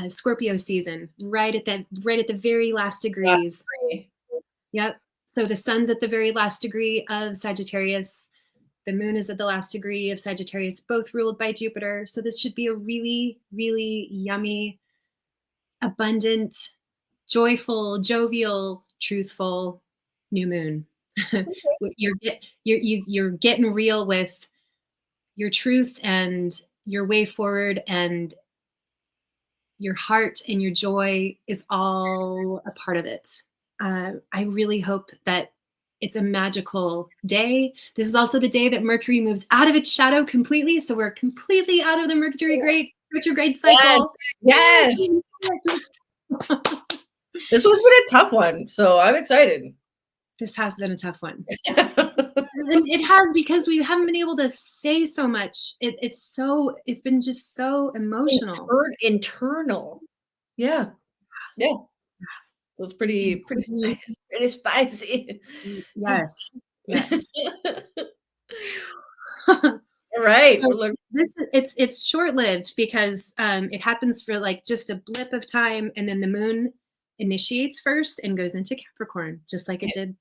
Scorpio season, right at the very last Last degrees. 3. Yep. So the sun's at the very last degree of Sagittarius. The moon is at the last degree of Sagittarius, both ruled by Jupiter. So this should be a really, really yummy, abundant, joyful, jovial, truthful new moon. You're getting real with your truth and your way forward, and your heart and your joy is all a part of it. I really hope that it's a magical day. This is also the day that Mercury moves out of its shadow completely. So we're completely out of the Mercury retrograde Yes, cycle. yes. This one's been a tough one, so I'm excited. This has been a tough one. And it has, because we haven't been able to say so much. It's been just so emotional. Internal. Yeah. Yeah. So it's pretty spicy. Pretty spicy. Yes. Yes. All right. So it's short-lived because it happens for like just a blip of time, and then the moon initiates first and goes into Capricorn, just like it did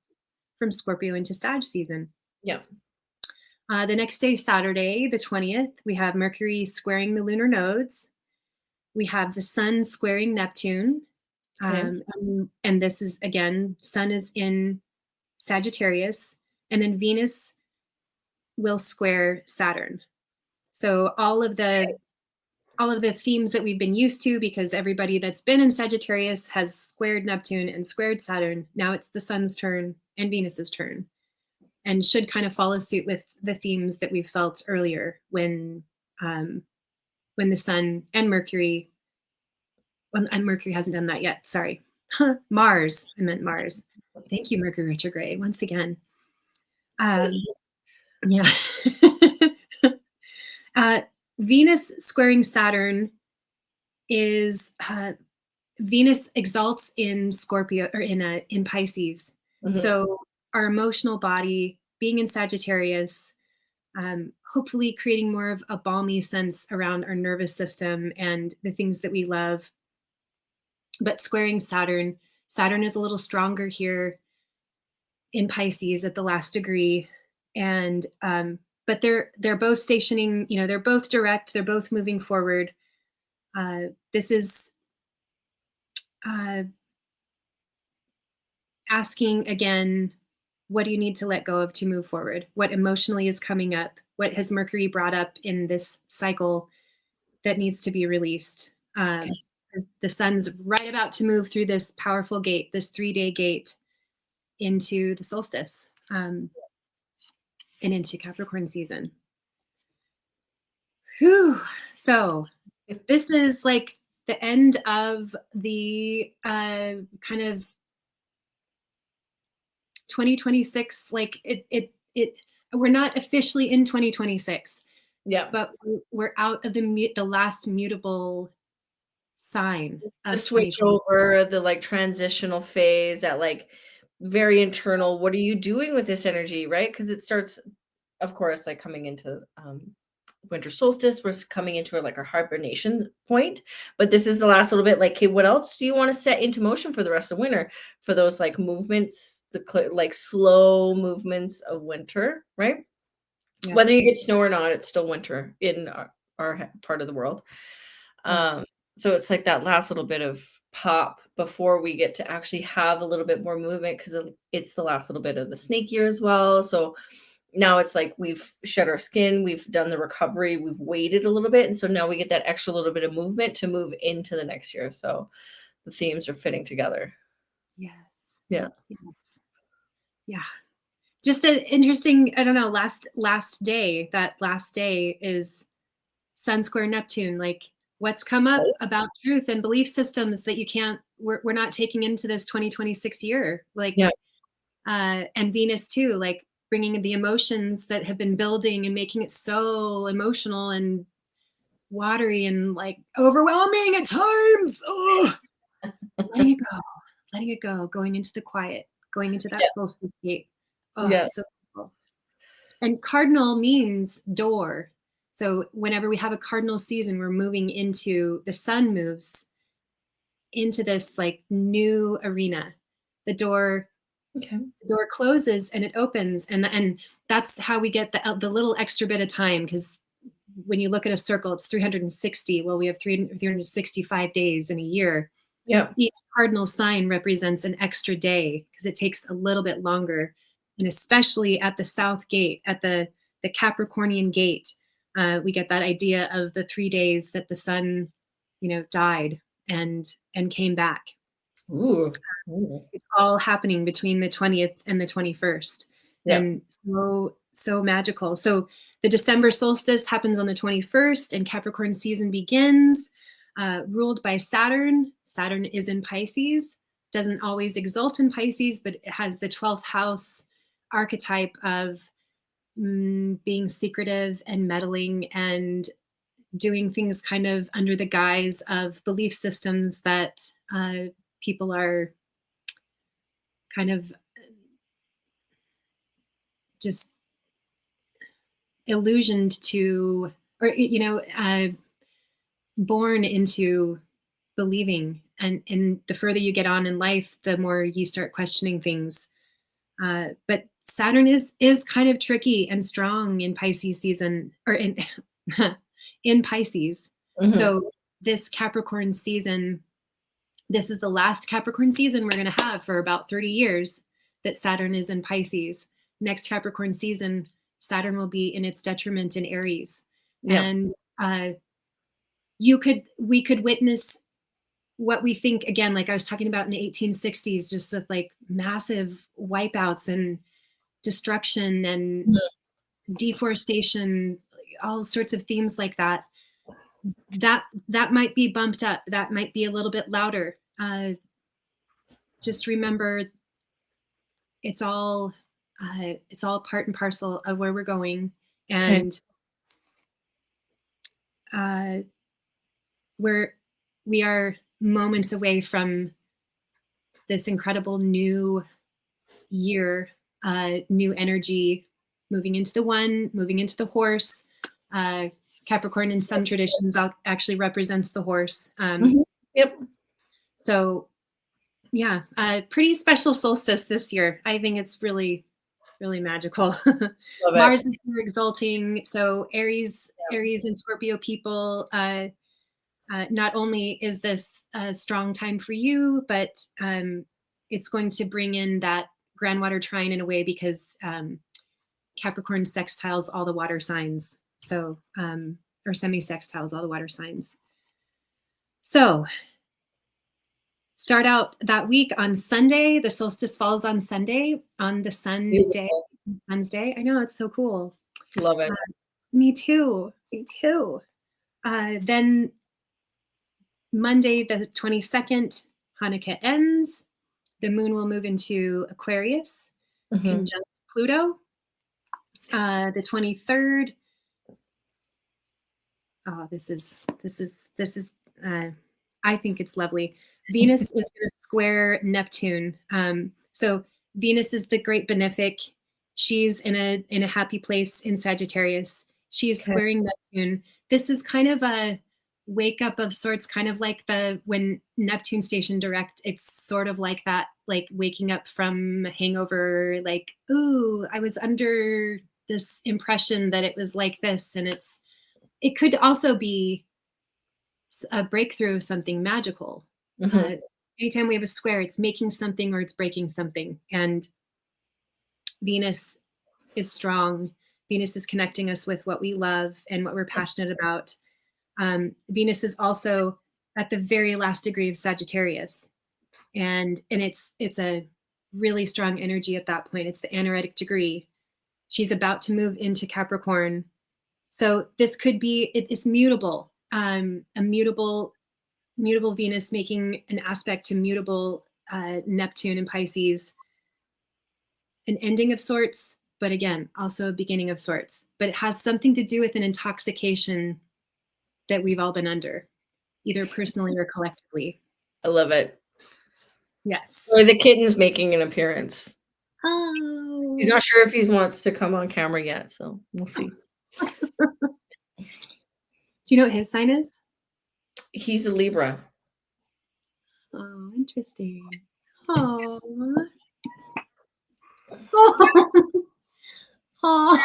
from Scorpio into Sag season. Yeah. The next day, Saturday, the 20th, we have Mercury squaring the lunar nodes. We have the Sun squaring Neptune. Okay. And this is, again, Sun is in Sagittarius, and then Venus will square Saturn. So all of the themes that we've been used to, because everybody that's been in Sagittarius has squared Neptune and squared Saturn. Now it's the Sun's turn and Venus's turn, and should kind of follow suit with the themes that we felt earlier when the Sun and Mercury. And Mercury hasn't done that yet. Sorry, Mars. I meant Mars. Thank you, Mercury retrograde, once again. Yeah. Venus squaring Saturn is Venus exalts in Scorpio, or in Pisces. Mm-hmm. So our emotional body being in Sagittarius, hopefully creating more of a balmy sense around our nervous system and the things that we love. But squaring Saturn is a little stronger here in Pisces at the last degree. And but they're both stationing, they're both direct, they're both moving forward. This is asking again, what do you need to let go of to move forward? What emotionally is coming up? What has Mercury brought up in this cycle that needs to be released? The Sun's right about to move through this powerful gate, this 3-day gate into the solstice, and into Capricorn season. Whew. So this is like the end of the kind of 2026. Like we're not officially in 2026. Yeah. But we're out of the last mutable sign of the switch over, the like transitional phase, that like very internal, what are you doing with this energy, right? Because it starts, of course, like coming into winter solstice, we're coming into like our hibernation point, but this is the last little bit, like, okay, what else do you want to set into motion for the rest of winter, for those like movements, like slow movements of winter, right? Yes. Whether you get snow or not, it's still winter in our part of the world. Yes. So it's like that last little bit of pop before we get to actually have a little bit more movement, because it's the last little bit of the snake year as well. So now it's like we've shed our skin, we've done the recovery, we've waited a little bit. And so now we get that extra little bit of movement to move into the next year. So the themes are fitting together. Yes. Yeah. Yes. Yeah. Just an interesting, I don't know, last day. That last day is Sun square Neptune. Like, what's come up about truth and belief systems that we're not taking into this 2026 year. Like, yeah. And Venus too, like bringing the emotions that have been building and making it so emotional and watery and like overwhelming at times. Oh, letting it go, going into the quiet, going into that solstice gate. Oh, yeah. It's so cool. And cardinal means door. So whenever we have a cardinal season, we're moving into, the Sun moves into this like new arena. The door closes and it opens, and that's how we get the little extra bit of time, because when you look at a circle, it's 360. Well, we have 365 days in a year. Yeah. Each cardinal sign represents an extra day, because it takes a little bit longer. And especially at the South Gate, at the Capricornian gate, we get that idea of the 3 days that the Sun, died and came back. Ooh. Ooh. It's all happening between the 20th and the 21st, Yep. and so magical. So the December solstice happens on the 21st, and Capricorn season begins, ruled by Saturn. Saturn is in Pisces, doesn't always exalt in Pisces, but it has the 12th house archetype of being secretive and meddling and doing things kind of under the guise of belief systems that people are kind of just illusioned to, or born into believing. And the further you get on in life, the more you start questioning things. But Saturn is kind of tricky and strong in Pisces season, or in in Pisces. Mhm. So this Capricorn season, this is the last Capricorn season we're going to have for about 30 years that Saturn is in Pisces. Next Capricorn season, Saturn will be in its detriment in Aries. Yep. And we could witness what we think, again, like I was talking about in the 1860s, just with like massive wipeouts and destruction and Mhm. deforestation, all sorts of themes like that. That might be bumped up. That might be a little bit louder. Just remember, it's all part and parcel of where we're going, Okay. and uh, we are moments away from this incredible new year, new energy, moving into the one, moving into the horse. Capricorn in some traditions actually represents the horse. Mhm. Yep. So yeah, pretty special solstice this year. I think it's really, really magical. Love it. Mars is here exalting. So Aries and Scorpio people, not only is this a strong time for you, but it's going to bring in that grand water trine in a way, because Capricorn sextiles all the water signs. So, or semi-sextiles all the water signs. So start out that week on Sunday. The solstice falls on Sunday, on the sun day, Beautiful. sun's day. I know, it's so cool. Love it. Me too. Me too. Then Monday, the 22nd, Hanukkah ends. The moon will move into Aquarius, Mhm. conjunct Pluto. The 23rd. Oh, this is. I think it's lovely. Venus is going to square Neptune. So Venus is the great benefic. She's in a happy place in Sagittarius. She's Okay. squaring Neptune. This is kind of a wake up of sorts, kind of like when Neptune station direct. It's sort of like that, like waking up from a hangover. Like, ooh, I was under this impression that it was like this, and it could also be a breakthrough of something magical. Uh, Mhm. Anytime we have a square, it's making something or it's breaking something. And Venus is strong. Venus is connecting us with what we love and what we're passionate about. Venus is also at the very last degree of Sagittarius, and it's a really strong energy at that point. It's the anaretic degree. She's about to move into Capricorn. So this could be, it's mutable, a mutable Venus making an aspect to mutable Neptune and Pisces, an ending of sorts, but again, also a beginning of sorts. But it has something to do with an intoxication that we've all been under, either personally or collectively. I love it. Yes. Or the kitten's making an appearance. He's Oh. not sure if he wants to come on camera yet, so we'll see. Do you know what his sign is? He's a Libra. Oh, interesting. Oh. Oh.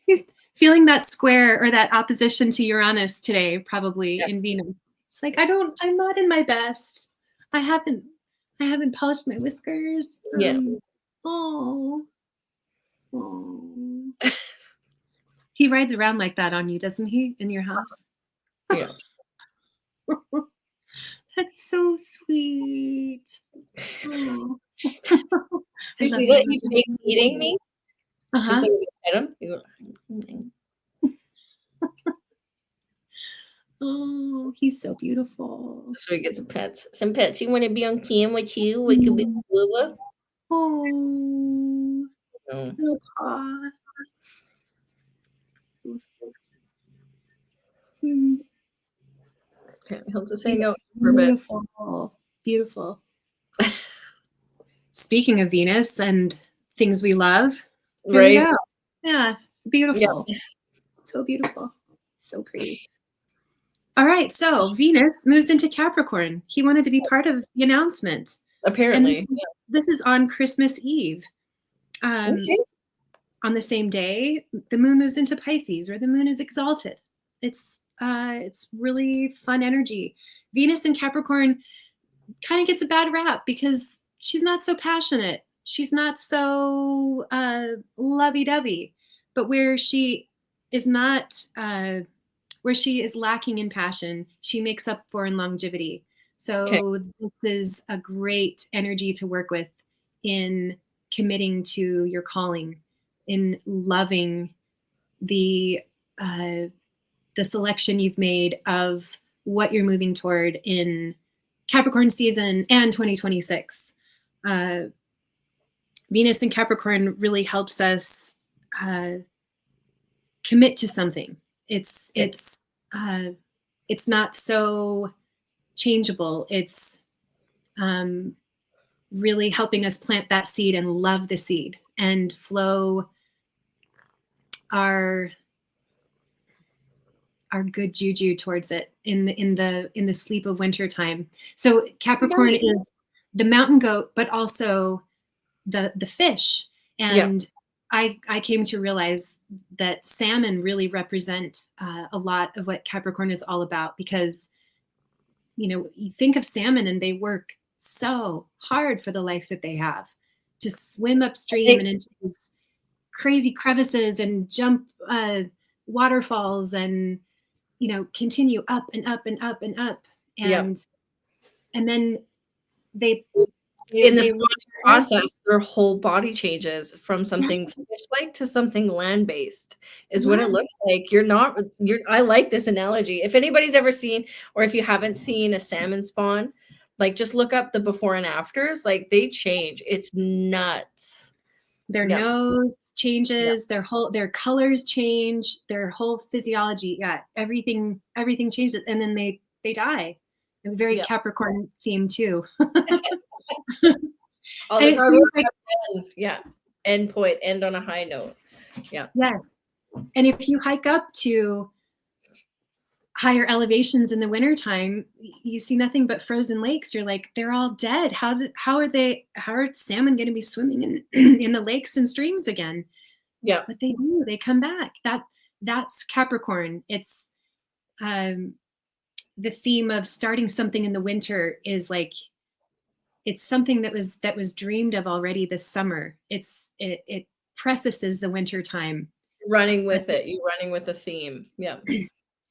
He's feeling that square or that opposition to Uranus today, probably Yep. in Venus. It's like, I'm not in my best. I haven't polished my whiskers. Yeah. Oh, oh. He rides around like that on you, doesn't he, in your house? Yeah. That's so sweet. Oh. I You love see you. that Love he's you. fake eating me? You Uh-huh. see when you pet him? You go, "Mm." Oh, he's so beautiful. So we get some pets. Some pets. You want to be on cam with you? We could be Mm. Lula. Oh, No. little paw. Mm. Okay, he'll just hang He's out for a bit. beautiful. Beautiful. Speaking of Venus and things we love, here we Right? go. Yeah, Yeah. beautiful. So beautiful. So pretty. All right, so Venus moves into Capricorn. He wanted to be part of the announcement. And Apparently. this is on Christmas Eve. Yeah. Um, Okay. on the same day, the moon moves into Pisces, where the moon is exalted. It's really fun energy. Venus in Capricorn kind of gets a bad rap because she's not so passionate. She's not so lovey-dovey. But is not, where she is lacking in passion, she makes up for in longevity. Okay. So this is a great energy to work with in committing to your calling, in loving the uh, the selection you've made of what you're moving toward in Capricorn season and 2026. Uh, Venus in Capricorn really helps us uh, commit to something. It's Okay. it's uh, it's not so changeable. It's um, really helping us plant that seed and love the seed and flow our good juju towards it in the sleep of winter time. So Capricorn Right. is the mountain goat, but also the fish. Yeah. And I came to realize that salmon really represent a lot of what Capricorn is all about, because you think of salmon and they work so hard for the life that they have to swim upstream They, and into these crazy crevices and jump waterfalls and continue up and up and up and up, yeah. and then they In the they leave spawning the earth. process, their whole body changes from something fish-like to something land-based, is what it Yes, looks like. You're I like this analogy. If anybody's ever seen, or if you haven't seen a salmon spawn, like, just look up the before and afters, like, they change. It's nuts. their Yeah, nose yeah, changes, their colors change, their whole physiology. Yeah, everything changes, and then they die. A very yeah. Capricorn theme too. All And this it hard work seems like, and yeah, end point, end on a high note. Yeah, yes. And if you hike up to higher elevations in the wintertime, you see nothing but frozen lakes. You're like, they're all dead. How are salmon going to be swimming in in the lakes and streams again? yeah, But they do. They come back. That's Capricorn. It's um, the theme of starting something in the winter is like it's something that was dreamed of already this summer. It prefaces the winter time, running but with it. You're running with the theme. Yeah,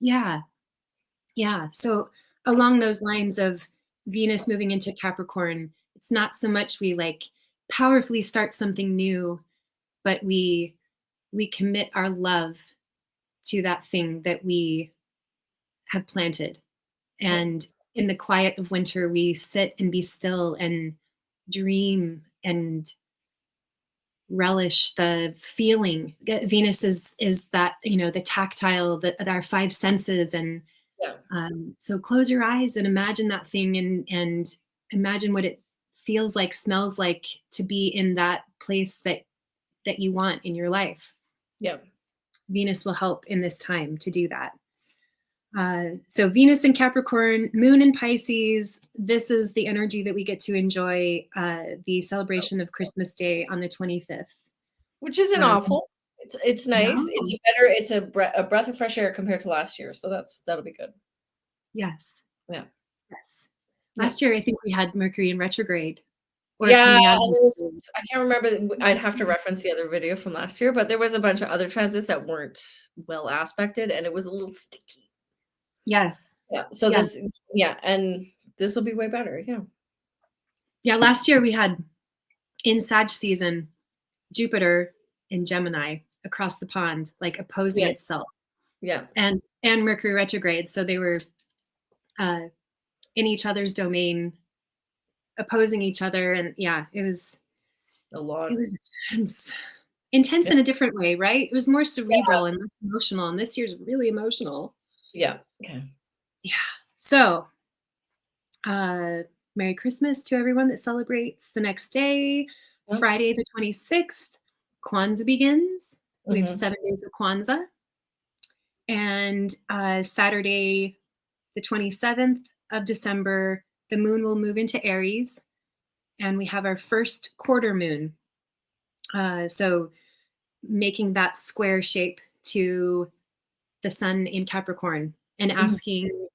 yeah, yeah. So along those lines of Venus moving into Capricorn, it's not so much we like powerfully start something new, but we commit our love to that thing that we have planted. okay, And in the quiet of winter, we sit and be still and dream and relish the feeling. Venus is that, the tactile, our five senses. And yeah, so close your eyes and imagine that thing, and imagine what it feels like, smells like to be in that place that you want in your life. yeah. Venus will help in this time to do that. So Venus in Capricorn, Moon in Pisces. This is the energy that we get to enjoy the celebration of Christmas Day on the 25th. Which isn't Um, awful. It's nice. It's no, a breath of fresh air compared to last year, so that'll be good. yes, Yeah. yes. Yeah. Last year, I think we had Mercury in retrograde or Yeah, coming out of and it was Mercury. I can't remember, I'd have to reference the other video from last year, but there was a bunch of other transits that weren't well aspected, and it was a little sticky. Yes. Yeah. So Yeah. this, yeah, and this will be way better. Yeah. Yeah. Last year we had in Sag season, Jupiter in Gemini across the pond, like opposing Yeah. itself, Yeah. and Mercury retrograde. So they were uh, in each other's domain, opposing each other, and yeah, A it lot. was intense. Intense Yeah. in a different way, right? It was more Yeah. cerebral and less emotional, and this year's really emotional. Yeah. Okay. Yeah. So, uh, Merry Christmas to everyone that celebrates the next day. Yep. Friday the 26th, Kwanzaa begins. We have Hmm. 7 days of Kwanzaa. And Saturday, the 27th of December, the moon will move into Aries, and we have our first quarter moon. So, making that square shape to the sun in Capricorn and Hmm. asking,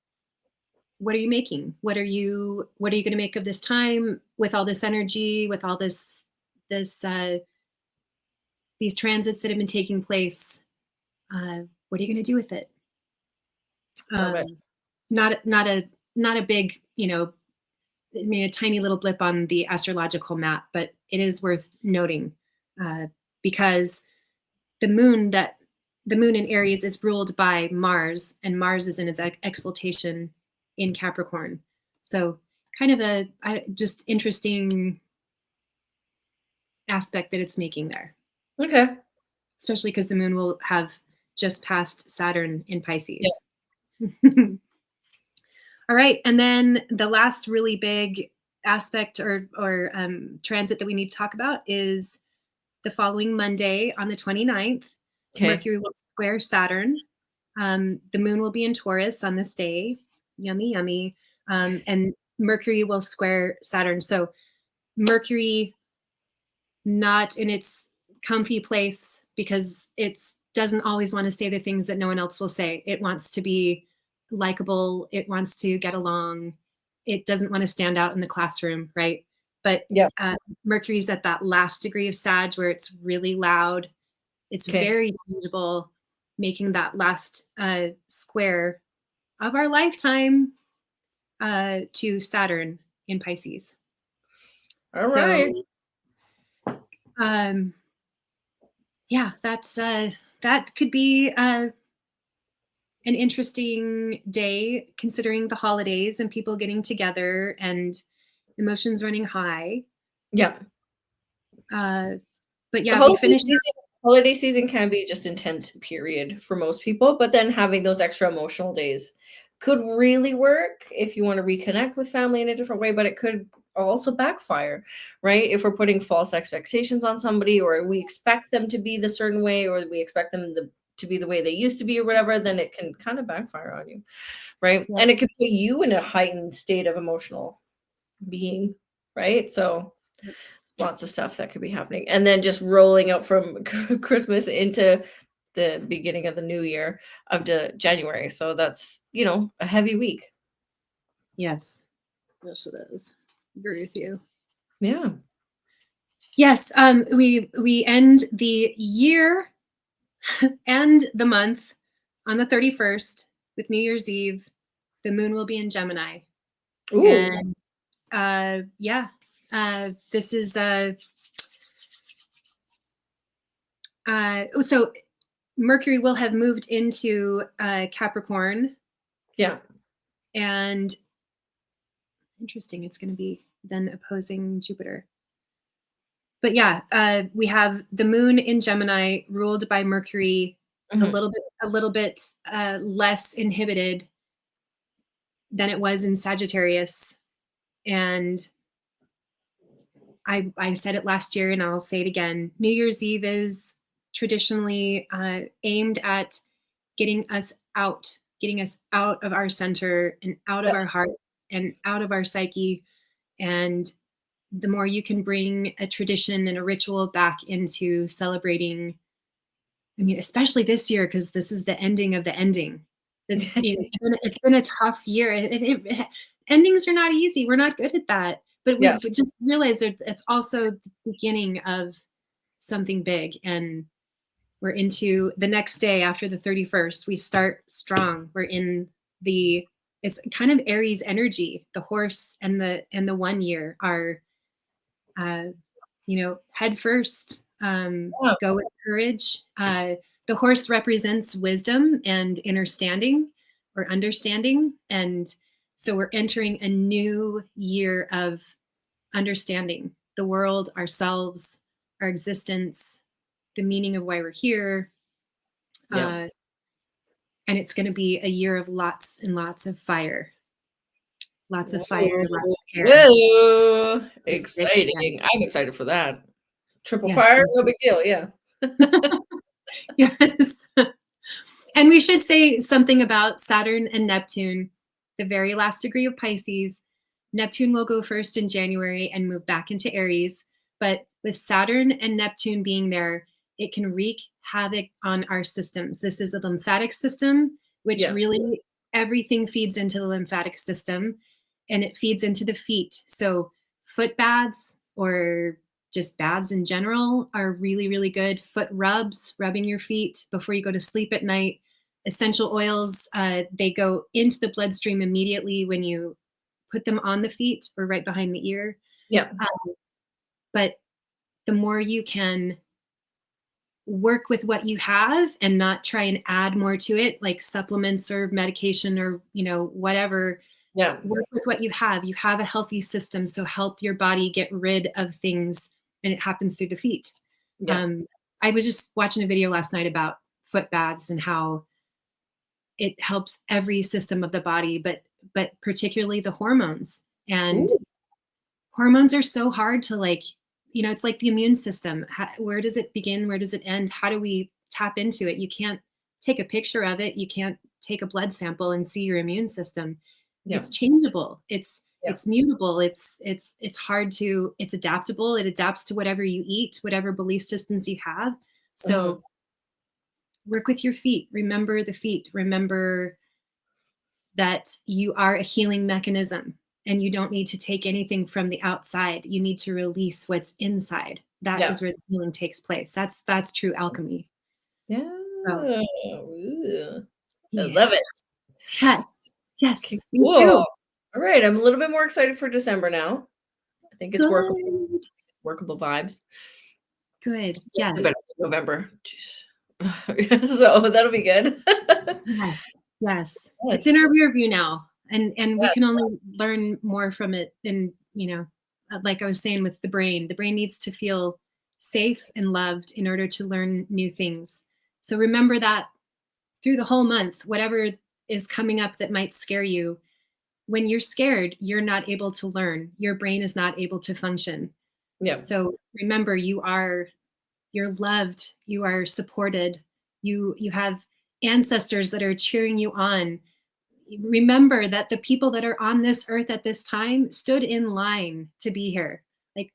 what are you making? What are you going to make of this time with all this energy, with all this these transits that have been taking place? What are you going to do with it? Love it. Um, not a big, I mean, a tiny little blip on the astrological map, but it is worth noting uh, because the moon that the moon in Aries is ruled by Mars, and Mars is in its exaltation in Capricorn. So, kind of just interesting aspect that it's making there, Okay. especially because the moon will have just passed Saturn in Yeah. Pisces. All right, and then the last really big aspect or transit that we need to talk about is the following Monday on the 29th. Okay. Mercury will square Saturn. The moon will be in Taurus on this day. Yummy, yummy. And Mercury will square Saturn. So Mercury not in its comfy place because it doesn't always want to say the things that no one else will say. It wants to be likable. It wants to get along. It doesn't want to stand out in the classroom, right? But Yeah. uh, Mercury's at that last degree of Sag where it's really loud. It's Okay. very tangible, making that last square of our lifetime to Saturn in Pisces. All right. So, um, yeah, that could be an interesting day considering the holidays and people getting together and emotions running high. Yeah. Uh, but The yeah, we holiday finished. season holiday season can be just intense period for most people, but then having those extra emotional days could really work if you want to reconnect with family in a different way, but it could also backfire, right? If we're putting false expectations on somebody or we expect them to be the certain way or we expect them to be the way they used to be or whatever, then it can kind of backfire on you, right? Yeah. And it could put you in a heightened state of emotional being, right? So lots of stuff that could be happening. And then just rolling out from Christmas into the beginning of the new year of the January. So that's, a heavy week. Yes. Yes, it is. Agree with you. Yeah. Yes, we end the year and the month on the 31st with New Year's Eve. The moon will be in Gemini, Ooh. and yeah, this is so Mercury will have moved into Capricorn, Yeah. and interesting, it's going to be then opposing Jupiter. But yeah, we have the moon in Gemini ruled by Mercury, a Hmm. little bit less inhibited than it was in Sagittarius. And I said it last year and I'll say it again. New Year's Eve is traditionally aimed at getting us out of our center and out of Yep. our heart and out of our psyche. And the more you can bring a tradition and a ritual back into celebrating, I mean, especially this year, because this is the ending of the ending. It's been a tough year. Endings are not easy. We're not good at that. But Yeah. we just realized that it's also the beginning of something big. And we're into the next day after the 31st. We start strong. We're in it's kind of Aries energy. The horse and the 1 year are, head first, Yeah. go with courage. The horse represents wisdom and understanding. And so we're entering a new year of understanding the world, ourselves, our existence, the meaning of why we're here. Yeah. And it's going to be a year of lots and lots of fire. Lots of fire, lots of air. Whoa. It's big again. Exciting. I'm excited for that. Triple Yes, fire, yes. no big deal. Yeah. Yes. And we should say something about Saturn and Neptune, the very last degree of Pisces. Neptune will go first in January and move back into Aries. But with Saturn and Neptune being there, it can wreak havoc on our systems. This is the lymphatic system, which Yeah. really everything feeds into the lymphatic system, and it feeds into the feet. So foot baths or just baths in general are really, really good. Foot rubs, rubbing your feet before you go to sleep at night. Essential oils, they go into the bloodstream immediately when you put them on the feet or right behind the ear. Yeah. But the more you can work with what you have and not try and add more to it, like supplements or medication or, whatever, Yeah. work with what you have. You have a healthy system, so help your body get rid of things, and it happens through the feet. Yeah. I was just watching a video last night about foot baths and how it helps every system of the body, but particularly the hormones. And Ooh. hormones are so hard to it's like the immune system. Where does it begin? Where does it end? How do we tap into it? You can't take a picture of it. You can't take a blood sample and see your immune system. Yeah. It's changeable. It's Yeah. mutable. It's adaptable. It adapts to whatever you eat, whatever belief systems you have. So work with your feet. Remember the feet. Remember that you are a healing mechanism, and you don't need to take anything from the outside. You need to release what's inside. That is where the healing takes place. That's true alchemy. Yeah. So, Ooh. I yeah. love it. Yes. Yes. Okay, Me cool. too. All right. I'm a little bit more excited for December now. I think it's workable. Good. Workable vibes. Good. Definitely Yes. better than November. So that'll be good. Yes. Yes. It's in Yes. our rear view now. And we can Yes. only learn more from it. And, like I was saying with the brain needs to feel safe and loved in order to learn new things. So remember that through the whole month, whatever is coming up that might scare you, when you're scared, you're not able to learn. Your brain is not able to function. Yeah. So remember, you're loved, you are supported, you have ancestors that are cheering you on. Remember that the people that are on this earth at this time stood in line to be here. Like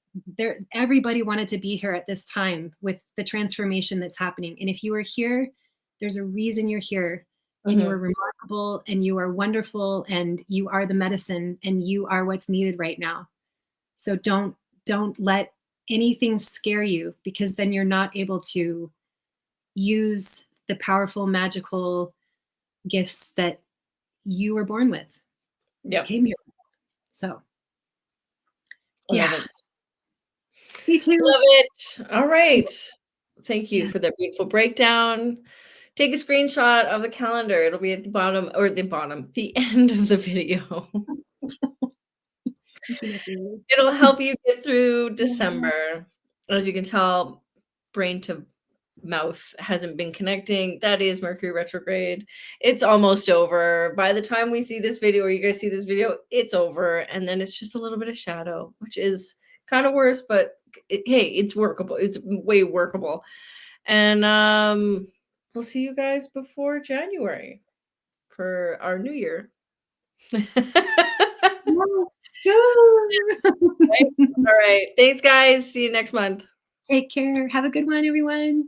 everybody wanted to be here at this time with the transformation that's happening. And if you are here, there's a reason you're here. And you are remarkable, and you are wonderful, and you are the medicine, and you are what's needed right now. So don't let anything scare you, because then you're not able to use the powerful, magical gifts that you were born with. Yeah. Came here. So I love it. Me too. Love it. All right. Thank you for that beautiful breakdown. Take a screenshot of the calendar. It'll be at the bottom, the end of the video. It'll help you get through December. As you can tell, brain to mouth hasn't been connecting. That is Mercury retrograde. It's almost over. By the time we see this video, or you guys see this video, it's over. And then it's just a little bit of shadow, which is kind of worse, but hey, it's workable. It's way workable. And we'll see you guys before January for our new year. All right. Thanks, guys. See you next month. Take care. Have a good one, everyone.